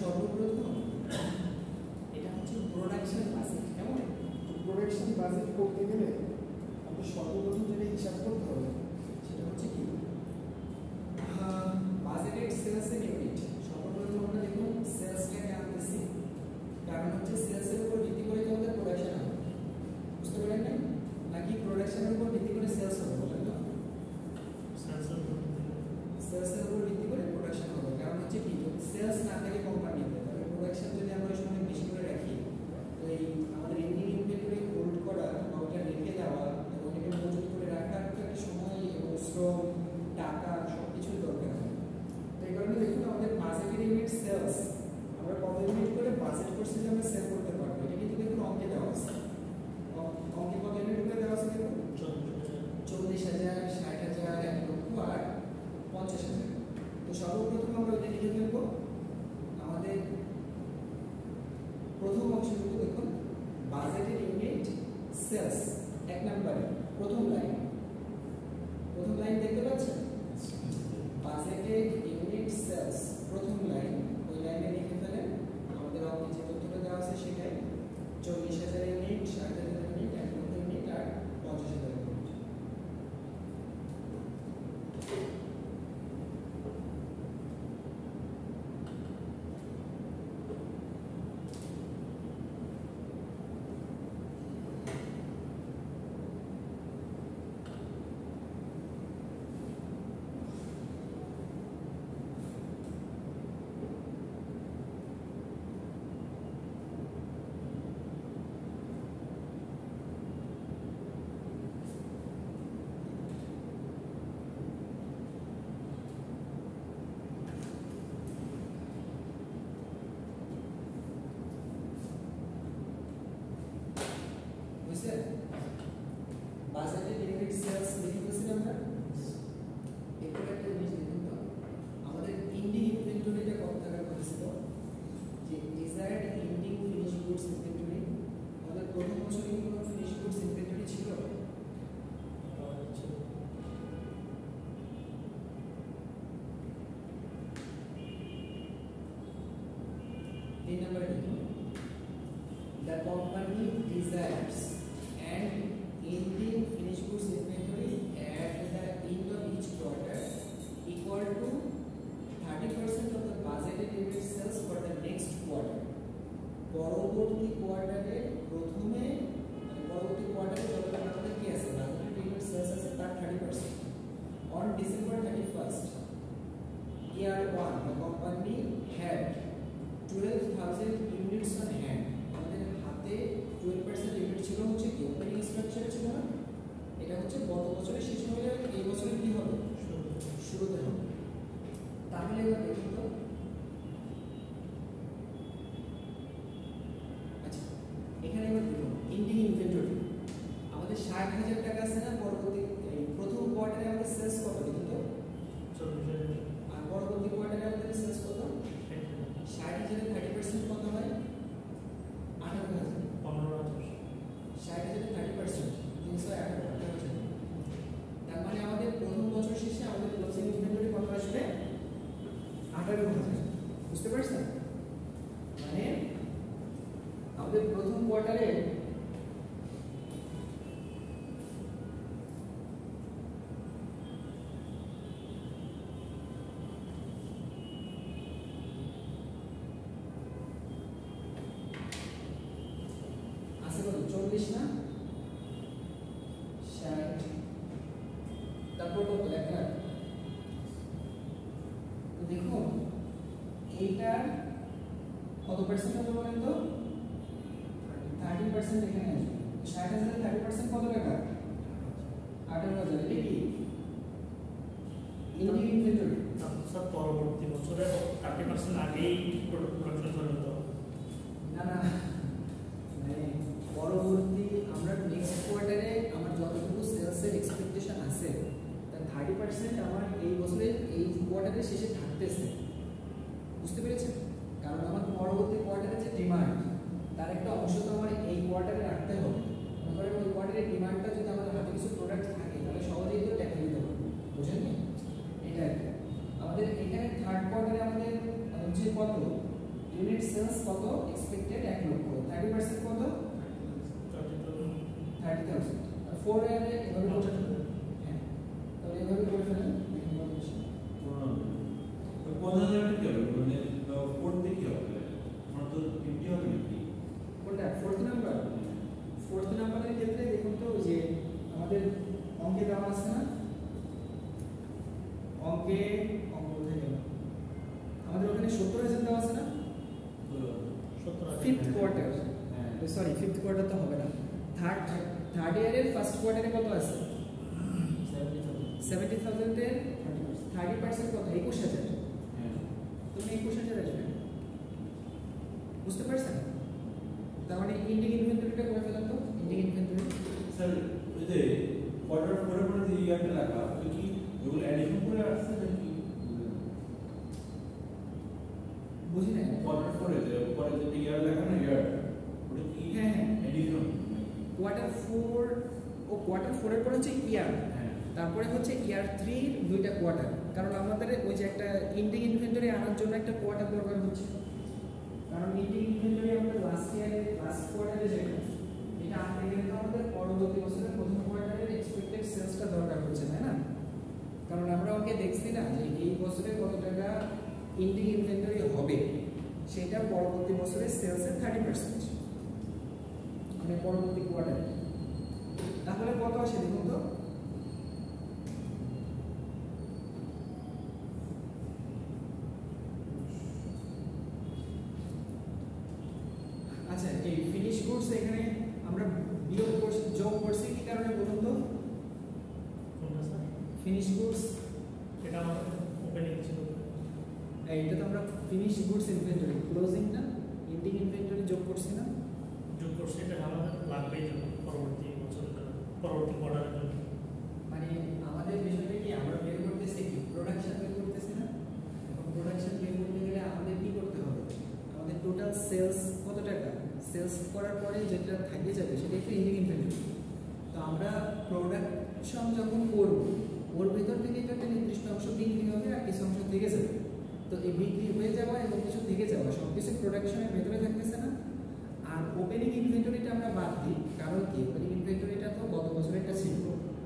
সর্বপ্রথম এটা হচ্ছে প্রোডাকশন বাজেট, কেমন? তো প্রোডাকশন বাজেট করতে গেলে আমাদের সর্বপ্রথম যেটা হিসাব করতে হবে সেটা হচ্ছে কি বাজেটেড সেলসের ইউনিট। সর্বপ্রথম আমরা দেখুন সেলসটাকে আনতেছি, কারণ হচ্ছে সেলসের উপর ভিত্তি করে আমাদের প্রোডাকশন হবে, বুঝতে পারলেন না? নাকি প্রোডাকশনের উপর ভিত্তি করে সেলস হবে, বলেন তো? সেলসের উপর ভিত্তি করে প্রোডাকশন হবে, কারণ হচ্ছে কি সেলস না থাকে কোম্পানিতে, তবে প্রোডাকশন যদি আমরা ওই সময় বেশি করে রাখি, তো এই আমাদের এন্ডিং ইনভেন্টরি হোল্ড করা বা ওটা রেখে দেওয়া এবং এটা মজুত করে রাখার তো একটা সময় এবং শ্রম, টাকা সব কিছুর দরকার হয়। তো এই কারণে দেখুন আমাদের বাজেটের ইউনিট সেলস আমরা কত ইউনিট করে বাজেট করছি যে আমরা সেল করতে পারবো, এটা কিন্তু দেখুন অঙ্কে দেওয়া আছে। অঙ্কে কত ইউনিট করে দেওয়া আছে দেখুন? 40,000, 60,000, 1 লক্ষ আর 50,000। তো সর্বপ্রথম আমরা এটা লিখে ফেলবো। আমাদের প্রথম অংশটুকু দেখুন বাজেটেড ইউনিট সেলস, 1 নম্বরে প্রথম লাইন দেখতে পাচ্ছেন? বাজেটেড ইউনিট সেলস প্রথম লাইন, ওই লাইনে লিখে ফেলেন আমাদের অঙ্কে যে তথ্যটা দেওয়া আছে সেটাই। 40,000 ইউনিট, 60,000 ইউনিট, 1 লক্ষ ইউনিট আর 50,000 ইউনিট। বাজেটেড ইউনিট সেলস লিখে ফেলছি আমরা। এরপর একটা জিনিস দেখুন তো, আমাদের এন্ডিং ইনভেন্টরিটা কত টাকার কথা ছিল? যে desired ending finish goods inventory, আমাদের প্রথম বছরে কি কোনো ফিনিশ গুডস ইনভেন্টরি ছিল? তিন নম্বরে দেখুন the company desires and ending finished goods inventory at the end of each quarter equal to 30% of the budgeted unit sales for the next quarter. পরবর্তী কোয়ার্টারে প্রথমে পরবর্তী কোয়ার্টারে যতটা আমাদের কি আছে বাজেটেড ইউনিট সেলস আছে তার 30%। On December 31st, year 1, the company had 12,000 units on hand. আমাদের হাতে 12% ইউনিট ছিল হচ্ছে কি ওপেনিং স্ট্রাকচার ছিল না, এটা হচ্ছে গত বছরে শেষ হয়ে যাবে, এই বছরে কি হবে? শুরুতে হবে। তাহলে এবার দেখুন তো, আচ্ছা এখানে এবার দেখুন এন্ডিং ইনভেন্টরি আমাদের 60,000 টাকা আছে না, পরবর্তী প্রথম কোয়ার্টারে আমাদের সেলস কত দেখুন তো? 40,000। আর পরবর্তী কোয়ার্টারে আমাদের সেলস কত? 60,000 এর 30% কত হয়? 18,000। 60,000 এর 30% 318,000। তার মানে আমাদের প্রথম বছর শেষে আমাদের ক্লোজিং ইনভেন্টরি কত আসবে? 18,000। বুঝতে পারছেন? মানে আমাদের প্রথম কোয়ার্টারে আছে কত? 40 না, 60, তারপর কত? 1 লাখ। তো দেখুন এইটার কত পার্সেন্ট হবে বলেন তো 30% এখানে আসবে 60,000 30% কত টাকা 18,000 এটা কি ইন্ডিং ইনভেন্টরি স্যার পরবর্তী বছরে 30% আগেই প্রোডাকশন শুরু হতে হবে। না না মানে পরবর্তী আমরা নেক্সট কোয়ার্টারে আমার যতটুকু সেলসের এক্সপেকটেশন আছে তার 30% আমার এই বছরের এই কোয়ার্টারের শেষে থাকতেছে বুঝতে পেরেছেন কারণ আমার পরবর্তী কোয়ার্টারে যে ডিমান্ড তার একটা অংশ তো আমার এই কোয়ার্টারে রাখতে হবে মনে করেন ওই কোয়ার্টারের ডিমান্ডটা যদি আমাদের হাতে কিছু প্রোডাক্ট থাকে তাহলে সহজেই তো ট্যাকেল দিতে পারবো বুঝলেন এটা একটা আমাদের এখানে থার্ড কোয়ার্টারে আমাদের হচ্ছে কত ইউনিট সেলস কত এক্সপেক্টেড 1 লক্ষ 30% কত 30,000 আর 4 এর এভাবে করে ফেলেন হ্যাঁ তাহলে এভাবে করে ফেলেন দেখুন কত বেশি 50,000 কি হবে মানে পড়তে কি হবে আমার তো 50 হবে নাকি কোনটা ফোর্থ নাম্বারের ক্ষেত্রে দেখুন তো যে আমাদের অঙ্কে দেওয়া আছে না অঙ্কে অঙ্ক কোথায় গেল আমাদের ওখানে 70,000 দেওয়া আছে না fifth quarter sorry fifth quarter তো হবে না থার্ড ইয়ারের ফার্স্ট কোয়ার্টারে কত আছে 70,000 এর 30% কত 21,000 তুমি 21,000 আসবে বুঝতে পারছেন তার মানে ইন্ডিং ইনভেন্টরিটা করে ফেলেন তো ইন্ডিং ইনভেন্টরি স্যার ওই যে কোয়ার্টার পরে যে ইয়ারটা রাখা ওটা কি ওগুলো অ্যাডিশন করে আসছে নাকি বুঝি না কোয়ার্টার পরে যে ইয়ার লেখা না ইয়ার ওটা কি হ্যাঁ এডিশন কোয়ার্টার 4 ও কোয়ার্টার 4 এর পরে হচ্ছে ইয়ার হ্যাঁ তারপরে হচ্ছে ইয়ার 3 এর দুইটা কোয়ার্টার কারণ আমাদের ওই যে একটা ইন্ডিং ইনভেন্টরি আনার জন্য একটা কোয়ার্টার দরকার হচ্ছে কারণ ইন্ডিং ইনভেন্টরি আমাদের লাস্ট ইয়ারের লাস্ট কোয়ার্টারে যেটা এটা আনতে গেলে তো আমাদের পরবর্তী বছরের প্রথম কোয়ার্টারের এক্সপেক্টেড সেলসটা দরকার হচ্ছে তাই না কারণ আমরা ওকে দেখছি না যে এই বছরে কত টাকা ইন্ডিং ইনভেন্টরি হবে সেটা পরবর্তী বছরের সেলসের 30% মানে পরবর্তী কোয়ার্টারে তাহলে কত আসে দেখুন তো আচ্ছা এই ফিনিশ গুডস এখানে আমরা বিয়োগ করছি যোগ করছি কি কারণে বলুন তো কোনটা স্যার ফিনিশ গুডস এটা আমাদের ওপেনিং ছিল এইটা তো আমরা ফিনিশ গুডস ইনভেন্টরি ক্লোজিং না ইন্ডিং ইনভেন্টরি যোগ করছি না যোগ করছি এটা আমাদের লাগবেই জন্য পরবর্তী বছরের জন্য পরবর্তী কোয়ার্টারের জন্য মানে আমাদের বিষয়টা কি আমরা বের করতেছি কি প্রোডাকশন বের করতেছি না এখন প্রোডাকশন বের করতে গেলে আমাদের কি করতে হবে আমাদের টোটাল সেলস কত টাকা সেলস করার পরে যেটা থাকে যাবে সেটা একটু ইন্ডিং ইনভেন্টরি তো আমরা প্রোডাকশন যখন করব ওর ভেতর থেকে তো একটা নির্দিষ্ট অংশ বিক্রি হবে আর কিছু অংশ থেকে যাবে তো এই বিক্রি হয়ে যাওয়া এবং কিছু থেকে যাওয়া সব কিছু প্রোডাকশনের ভেতরে থাকতেছে না আর ওপেনিং ইনভেন্টরিটা আমরা বাদ দিই কারণ কি ওপেনিং ইনভেন্টরিটা তো গত বছরেরটা ছিল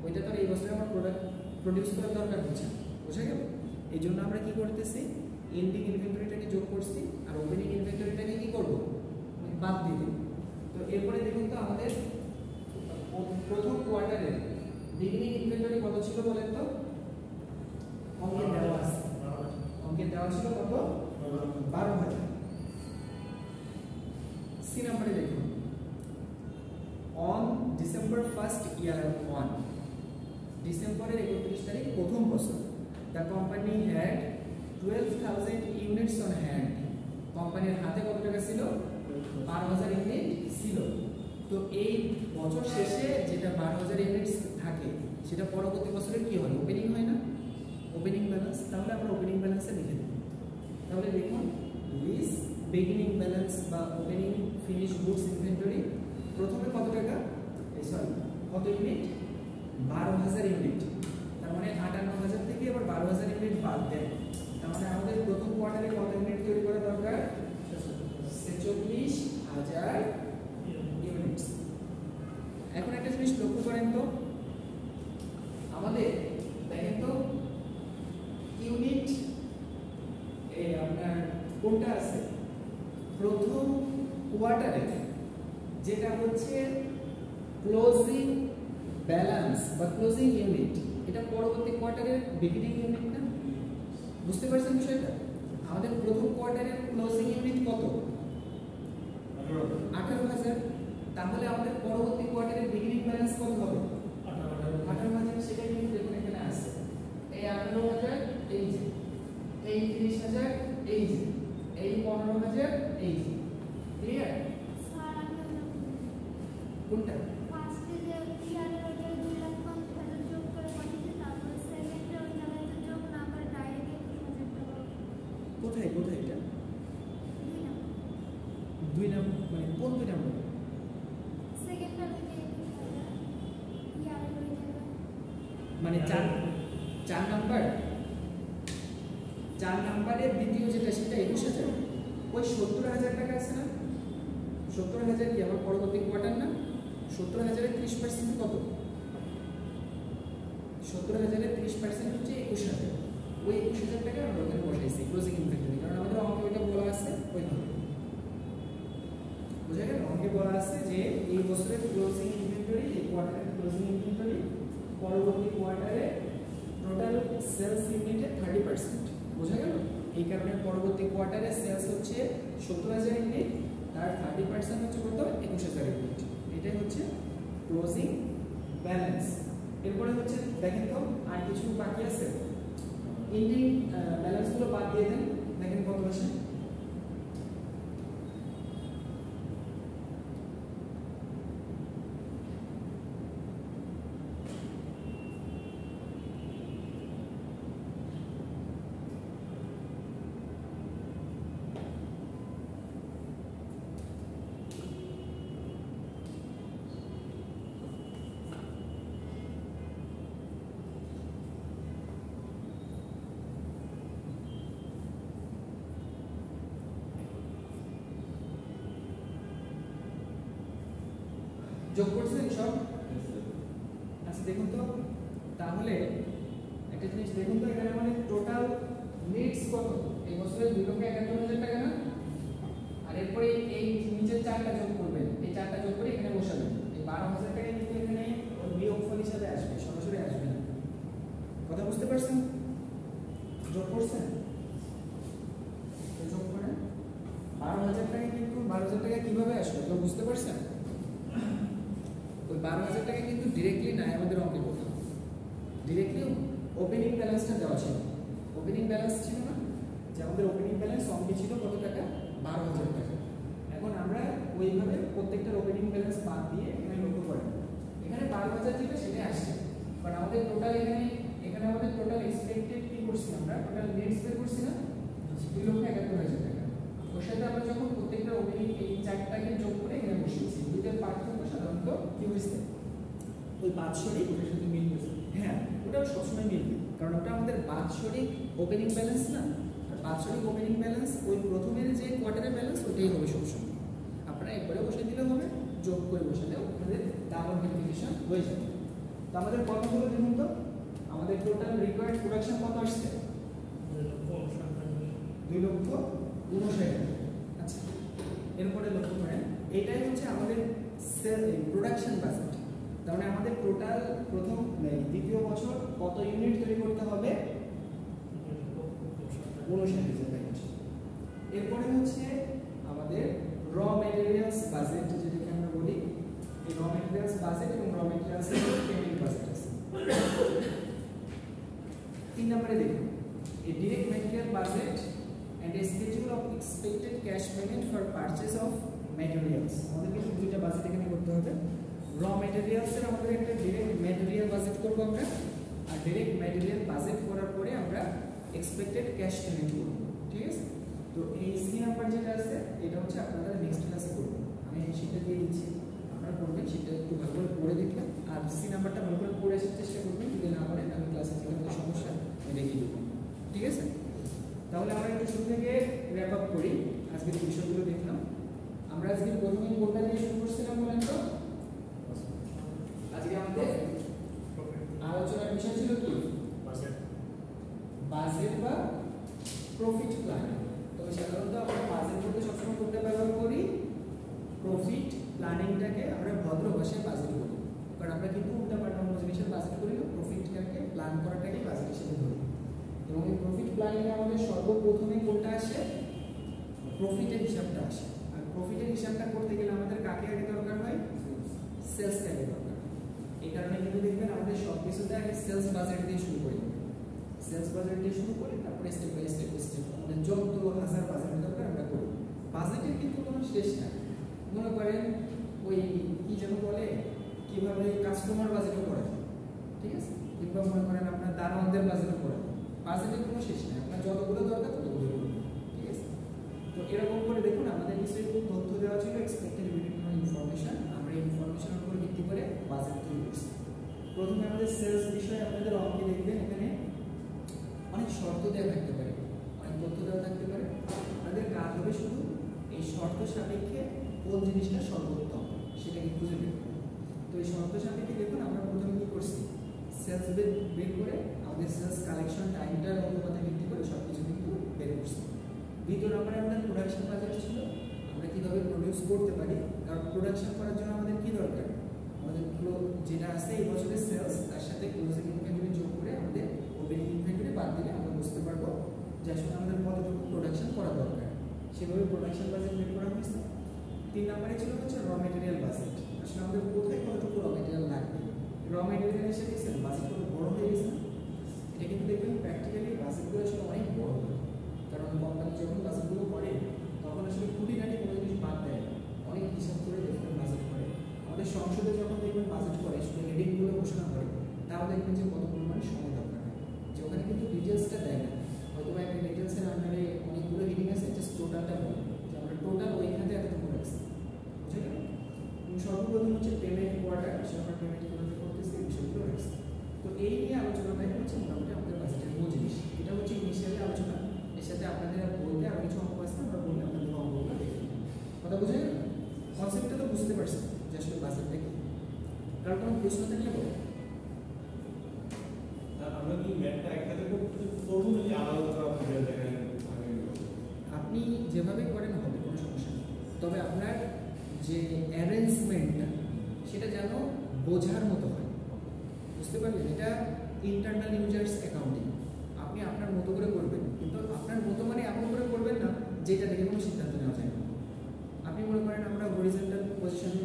ওইটা তো আর এই বছরে আমার প্রোডাক্ট প্রডিউস করার দরকার হচ্ছে বোঝা গেল এই জন্য আমরা কি করতেছি এন্ডিং ইনভেন্টরিটাকে যোগ করছি আর ওপেনিং ইনভেন্টরিটাকে কি করব বাদ দিয়ে দিই তো এরপরে দেখুন তো আমাদের প্রথম কোয়ার্টারে বিগিনিং ইনভেন্টরি কত ছিল বলেন তো অঙ্কে দেওয়া আছে অঙ্কে দেওয়া ছিল কত 12,000 সি নাম্বারে দেখুন অন ডিসেম্বর 1st year 1 ডিসেম্বরের 31 তারিখ প্রথম বছর the company had 12,000 units on hand কোম্পানির হাতে কত টাকা ছিল 12,000 ইউনিট ছিল তো এই বছর শেষে যেটা 12,000 ইউনিটস থাকে সেটা পরবর্তী বছরের কি হয় ওপেনিং হয় না ওপেনিং ব্যালেন্স তাহলে আমরা ওপেনিং ব্যালেন্সে লিখে দেব তাহলে দেখুন লিস বিগিনিং ব্যালেন্স বা ওপেনিং ফিনিশ গুডস ইনভেন্টরি প্রথমে কত টাকা সরি কত ইউনিট 12,000 ইউনিট তার মানে 58,000 থেকে আবার 12,000 ইউনিট বাদ দেন তার মানে আমাদের প্রথম কোয়ার্টারে কত ইউনিট তৈরি করা দরকার 46,000 ইউনিটস এখন একটা জিনিস লক্ষ্য করেন তো আমাদের দেখেন তো ইউনিট এই আপনার কোনটা আছে প্রথম কোয়ার্টারে যেটা হচ্ছে ক্লোজিং ব্যালেন্স বা ক্লোজিং ইউনিট এটা পরবর্তী কোয়ার্টারের বিগিনিং ইউনিট না বুঝতে পারছেন বিষয়টা আমাদের প্রথম কোয়ার্টারের ক্লোজিং ইউনিট কত 18,000। তাহলে আমাদের পরবর্তী কোয়ার্টারের বিগিনিং ব্যালেন্স কত হবে? 18,000। সেটা কিন্তু দেখুন এখানে আছে, এই 18,000, এই যে এই 30,000, এই যে এই 15,000, এই যে ক্লিয়ার? কোনটা? কোথায় কোথায় এটা? 2 নম্বর মানে কোন 2 নম্বর? মানে 4 নাম্বার, 4 নাম্বারের দ্বিতীয় যেটা সেটা 21,000। ওই 70,000 টাকা আছে না? 70,000 কি আমার পরবর্তী কোয়ার্টার না? 70,000 এর 30% কত? 70,000 এর 30% হচ্ছে 21,000। ওই 21,000 টাকা আমরা ওখানে বসাইছি ক্লোজিং ইনভেন্টরি, কারণ আমাদের অঙ্কে ওইটা বলা আছে ওইভাবে। বুঝা গেল? অঙ্কে বলা আছে যে এই বছরের ক্লোজিং ইনভেন্টরি, এই কোয়ার্টারের ক্লোজিং ইনভেন্টরি পরবর্তী কোয়ার্টারে টোটাল সেলস ইউনিটের 30%। বুঝা গেল? এই কারণে পরবর্তী কোয়ার্টারে সেলস হচ্ছে 70,000 ইউনিট, তার 30% হচ্ছে কত? 21,000 ইউনিট। এটাই হচ্ছে ক্লোজিং ব্যালেন্স। এরপরে হচ্ছে দেখেন তো আর কিছু বাকি আছে, এন্ডিং ব্যালেন্সগুলো বাদ দিয়ে দেন, দেখেন কত আসে। যোগ করছেন সব? আচ্ছা দেখুন তো, তাহলে একটা জিনিস দেখুন তো, এখানে আমাদের টোটাল নিডস কত? এই বছরে 2,71,000 টাকা না? আর এরপরে এই নিচের 4টা যোগ করবেন, এই 4টা যোগ করে এখানে বসাবেন। এই 12,000 টাকা কিন্তু এখানে বিয়োগফল হিসাবে আসবে, সরাসরি আসবে না। কথা বুঝতে পারছেন? যোগ করছেন? যোগ করেন 12,000 টাকা, কিন্তু 12,000 টাকা কিভাবে আসবে তো বুঝতে পারছেন? ওই 12,000 টাকা কিন্তু ডিরেক্টলি নাই আমাদের অঙ্কে কোথাও, ডিরেক্টলি ওপেনিং ব্যালেন্সটা দেওয়া ছিল। ওপেনিং ব্যালেন্স ছিল না যে আমাদের ওপেনিং ব্যালেন্স অঙ্কে ছিল কত টাকা? 12,000 টাকা। এখন আমরা ওইভাবে প্রত্যেকটা ওপেনিং ব্যালেন্স বাদ দিয়ে এখানে লক্ষ্য করেন, এখানে 12,000 যেটা সেটাই আসছে, কারণ আমাদের টোটাল এখানে আমাদের টোটাল এক্সপেক্টেড কি করছি আমরা? টোটাল নিডস বের করছি না, 2,71,000 টাকা। ওর সাথে আমরা যখন প্রত্যেকটা ওপেনিং এই 4টাকে যোগ করে এখানে বসিয়েছি, দুইটার পার্থক্য সাধারণত কি হয়েছে? ওই বাৎসরিক ওটার সাথে মিল হয়েছে। হ্যাঁ, ওটা সবসময় মিলবে, কারণ ওটা আমাদের বাৎসরিক ওপেনিং ব্যালেন্স না। আর বাৎসরিক ওপেনিং ব্যালেন্স ওই প্রথমের যে কোয়ার্টারের ব্যালেন্স ওটাই হবে সবসময়। আপনারা একবারে বসে দিলে হবে, যোগ করে বসালেও আমাদের ডাবল মাল্টিপ্লিকেশন হয়ে যাবে। তো আমাদের কতগুলো দেখুন তো, আমাদের টোটাল রিকোয়ার্ড প্রোডাকশন কত আসছে? 2,59,000। আচ্ছা, এরপরে লক্ষ্য করেন এটাই হচ্ছে আমাদের প্রোডাকশন বাজেট। তার মানে আমাদের টোটাল প্রথম দ্বিতীয় বছর কত ইউনিট তৈরি করতে হবে? 59,000 ইউনিট। এরপরে হচ্ছে আমাদের র ম্যাটেরিয়ালস বাজেট, যেটাকে আমরা বলি। এই র ম্যাটেরিয়ালস বাজেট এবং র ম্যাটেরিয়ালস পেমেন্ট বাজেট আছে। 3 নম্বরে দেখুন, a direct material budget and a schedule of expected cash payment for purchase of materials। আমাদের কিন্তু দুইটা বাজেট এখানে করতে হবে। র ম্যাটেরিয়ালস এর আমাদের একটা ডাইরেক্ট ম্যাটেরিয়াল বাজেট করব আমরা, আর ডাইরেক্ট ম্যাটেরিয়াল বাজেট করার পরে আমরা এক্সপেক্টেড ক্যাশ পেমেন্ট করব। ঠিক আছে? তো এই সি নাম্বার যেটা আছে এটা হচ্ছে আপনারা নেক্সট ক্লাসে করবেন, আমি সেটা দিয়ে দিচ্ছি, আপনারা করবেন। সেটা একটু ভালো করে পড়ে দেখবেন, আর সি নাম্বারটা ভালো করে পড়ে আসার চেষ্টা করবেন। যদি না পারেন আমি ক্লাসে যেখানে সমস্যা আমি দেখিয়ে দেবো। ঠিক আছে? তাহলে আমরা একটু শুরু থেকে র্যাপ আপ করি। আজকের বিষয়গুলো দেখলাম আমরা। আজকে প্রথমে কোনটা দিয়ে শুরু করছিলাম বলেন তো? আজকে আমাদের আলোচনার বিষয় ছিল কি? বাজেট বা প্রফিট প্ল্যান। তবে সাধারণত আমরা বাজেট বলতে সবসময় কোনটা ব্যবহার করি? প্রফিট প্ল্যানিংটাকে আমরা ভদ্র ভাষায় বাজেট বলি, কারণ আমরা কিন্তু উল্টা পাল্টা অন্য জিনিসের বাজেট করি না, প্রফিটটাকে প্ল্যান করাটাকে বাজেট হিসেবে ধরি। এবং এই প্রফিট প্ল্যানিংয়ে আমাদের সর্বপ্রথমে কোনটা আসে? প্রফিটের হিসাবটা আসে। আর প্রফিটের হিসাবটা করতে গেলে আমাদের কাকে আগে দরকার হয়? সেলসকে আগে দরকার হয়। এই কারণে কিন্তু দেখবেন আমাদের সব কিছুতে আগে সেলস বাজেট দিয়ে শুরু করি। সেলস বাজেট দিয়ে শুরু করি, তারপরে স্টেপ বাই স্টেপ আমাদের যত হাজার বাজেটের দরকার আমরা করি। বাজেটের কিন্তু কোনো শেষ নাই। মনে করেন ওই কি যেন বলে, কিভাবে কাস্টমার বাজেটও করা যায়, ঠিক আছে? কিংবা মনে করেন আপনার দারোয়ানদের বাজেটও করা যায়। বাজেটের কোনো শেষ নাই, আপনার যতগুলো দরকার ততগুলো করুন, ঠিক আছে? তো এরকম করে দেখুন আমাদের কিছু তথ্য দেওয়া ছিল, এক্সপেক্টেড বিভিন্ন ইনফরমেশন। আমরা এই ইনফরমেশনের উপর ভিত্তি করে বাজেট তৈরি করছি। প্রথমে আমাদের সেলস বিষয়ে আপনাদের অঙ্কে দেখবেন এখানে অনেক শর্ত দেওয়া থাকতে পারে, অনেক তথ্য দেওয়া থাকতে পারে। আমাদের কাজ হবে শুধু এই শর্ত সাপেক্ষে কোন জিনিসটা সর্বোত্তম সেটাকে খুঁজে বের করা। তো এই শর্ত সাপেক্ষে দেখুন আমরা প্রথমে কি করছি, সেলস বের করে আমাদের সেলস কালেকশন টাইমটার অনুপাতে ভিত্তি করে সব কিছু কিন্তু বের করছি। দ্বিতীয় নম্বরে আমাদের প্রোডাকশন বাজেট ছিল, আমরা কীভাবে প্রডিউস করতে পারি। কারণ প্রোডাকশন করার জন্য আমাদের কী দরকার, আমাদের যেটা আছে এই বছরের সেলস তার সাথে ক্লোজিং ইনভেন্টরি যোগ করে আমাদের ওপেনিং ইনভেন্টরি বাদ দিলে আমরা বুঝতে পারবো যে আসলে আমাদের কতটুকু প্রোডাকশন করা দরকার। সেভাবে প্রোডাকশন বাজেট বের করা হয়েছে। 3 নম্বরে ছিল হচ্ছে র মেটেরিয়াল বাজেট। আসলে আমাদের কোথায় কতটুকু র মেটেরিয়াল লাগবে, র মেটেরিয়াল এসে দেখছেন বাজেট কত বড় হয়ে গেছে। এটা কিন্তু দেখবেন প্র্যাকটিক্যালি বাজেটগুলো আসলে অনেক বড় হয়, কারণ কোম্পানি যখন বাজেটগুলো করে তখন আসলে খুঁটিনাটি কোনো জিনিস বাদ দেয় না, অনেক হিসাব করে দেখবেন বাজেট করে। আমাদের সংসদে যখন দেখবেন বাজেট করে শুধু হেডিংগুলো ঘোষণা করে, তাও দেখবেন যে কত পরিমাণ সময় দরকার হয়, যে ওখানে কিন্তু ডিটেলসটা দেয় না। হয়তো বা একটা ডিটেলসের আন্ডারে অনেকগুলো হেডিং আছে, জাস্ট টোটালটা বলে যে আমরা টোটাল ওইখানে এতটুকু রাখছি, বুঝে গেল? সর্বপ্রথম হচ্ছে পেমেন্ট কোয়ার্টার, আমরা পেমেন্ট কীভাবে করতেছি এই বিষয়গুলো রাখছি। তো এই নিয়ে আলোচনাটা হচ্ছে মোটামুটি আমাদের বাজেটের মূল জিনিস। এটা হচ্ছে ইনিশিয়ালি আলোচনা, এর সাথে আপনাদের বলতে আরও কিছু অঙ্ক আছে, আমরা বললে আপনাদের অঙ্কগুলো দেখে নিই। কথা বুঝে গেল? কনসেপ্টটা তো বুঝতে পারছেন যে আসলে বাজেটটা কি। কারণ কোনো প্রশ্ন থাকলে বলো। আমরা কি ম্যাথটা একসাথে করবো নাকি আলাদা করে দেখাই? আপনি যেভাবে করেন হবে, কোনো সমস্যা নেই। তবে আপনার যে অ্যারেঞ্জমেন্টটা সেটা যেন বোঝার মতো হয়, বুঝতে পারলেন? এটা ইন্টারনাল ইউজার্স অ্যাকাউন্টিং, আপনি আপনার মতো করে করবেন, কিন্তু আপনার মতো মানে এমন করে করবেন না যেটা দেখে কোনো সিদ্ধান্ত নেওয়া যায় না। আপনি মনে করেন আমরা হরিজন্টাল পজিশনে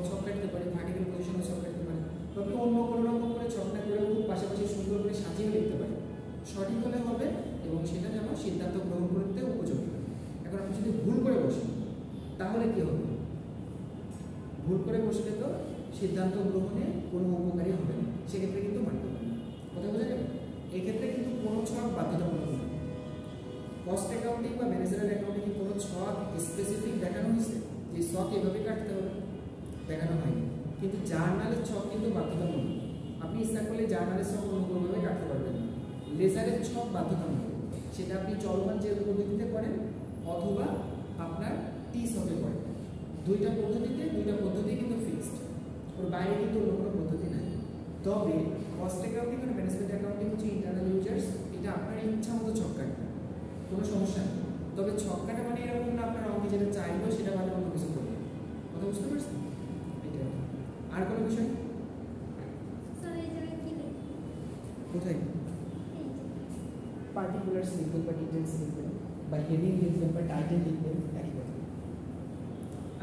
ছক কাটতে পারি, ভার্টিক্যাল পজিশনে ছক কাটতে পারি, তবে অন্য কোনো রকম করে ছকটা করে খুব পাশাপাশি সুন্দর করে সাজিয়ে লিখতে পারি, সঠিক হলে হবে এবং সেটা যেন সিদ্ধান্ত গ্রহণ করতে উপযোগী হয়। এখন আপনি যদি ভুল করে বসেন তাহলে কি হবে? ভুল করে বসলে তো সিদ্ধান্ত গ্রহণে কোনো উপকারী হবে না, সেক্ষেত্রে কিন্তু মানতে পারে না। কথা বোঝা যাবে? এক্ষেত্রে কিন্তু কোনো ছক বাধ্যতামূলক নয়। কস্ট অ্যাকাউন্টিং বা ম্যানেজারাল অ্যাকাউন্টিং কোনো ছক স্পেসিফিক দেখানো হয়েছে যে ছক এভাবে কাটতে হবে, দেখানো হয়নি। কিন্তু জার্নালের ছক কিন্তু বাধ্যতামূলক, আপনি ইচ্ছা করলে জার্নালের ছক অন্য কোনোভাবে কাটতে পারবেন না। লেজারের ছক বাধ্যতামূলক, সেটা আপনি চলমান যে পদ্ধতিতে করেন অথবা আপনার টি ছকে করেন, দুইটা পদ্ধতি কিন্তু ফিক্সড, ওর বাইরে কিন্তু অন্য কোনো পদ্ধতি নাই। তবে কস্ট অ্যাকাউন্টিং আর ম্যানেজমেন্ট অ্যাকাউন্টিং হচ্ছে ইন্টারনাল ইউজার্স, এটা আপনার ইচ্ছা মতো ছক কাটবে, কোনো সমস্যা নেই। তবে ছক কাটা মানে এরকম না আপনার অঙ্কে যেটা চাইবো সেটা মানে অন্য কিছু করবে। কথা বুঝতে পারছেন? এটা আর কোনো বিষয় কোথায় পার্টিকুলার্স লিখবেন বা ডিটেলস লিখবেন বা হেডিং লিখবেন বা টাইটেল লিখবেন, একই কথা।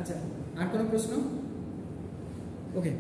আচ্ছা, আর কোনো প্রশ্ন? ওকে।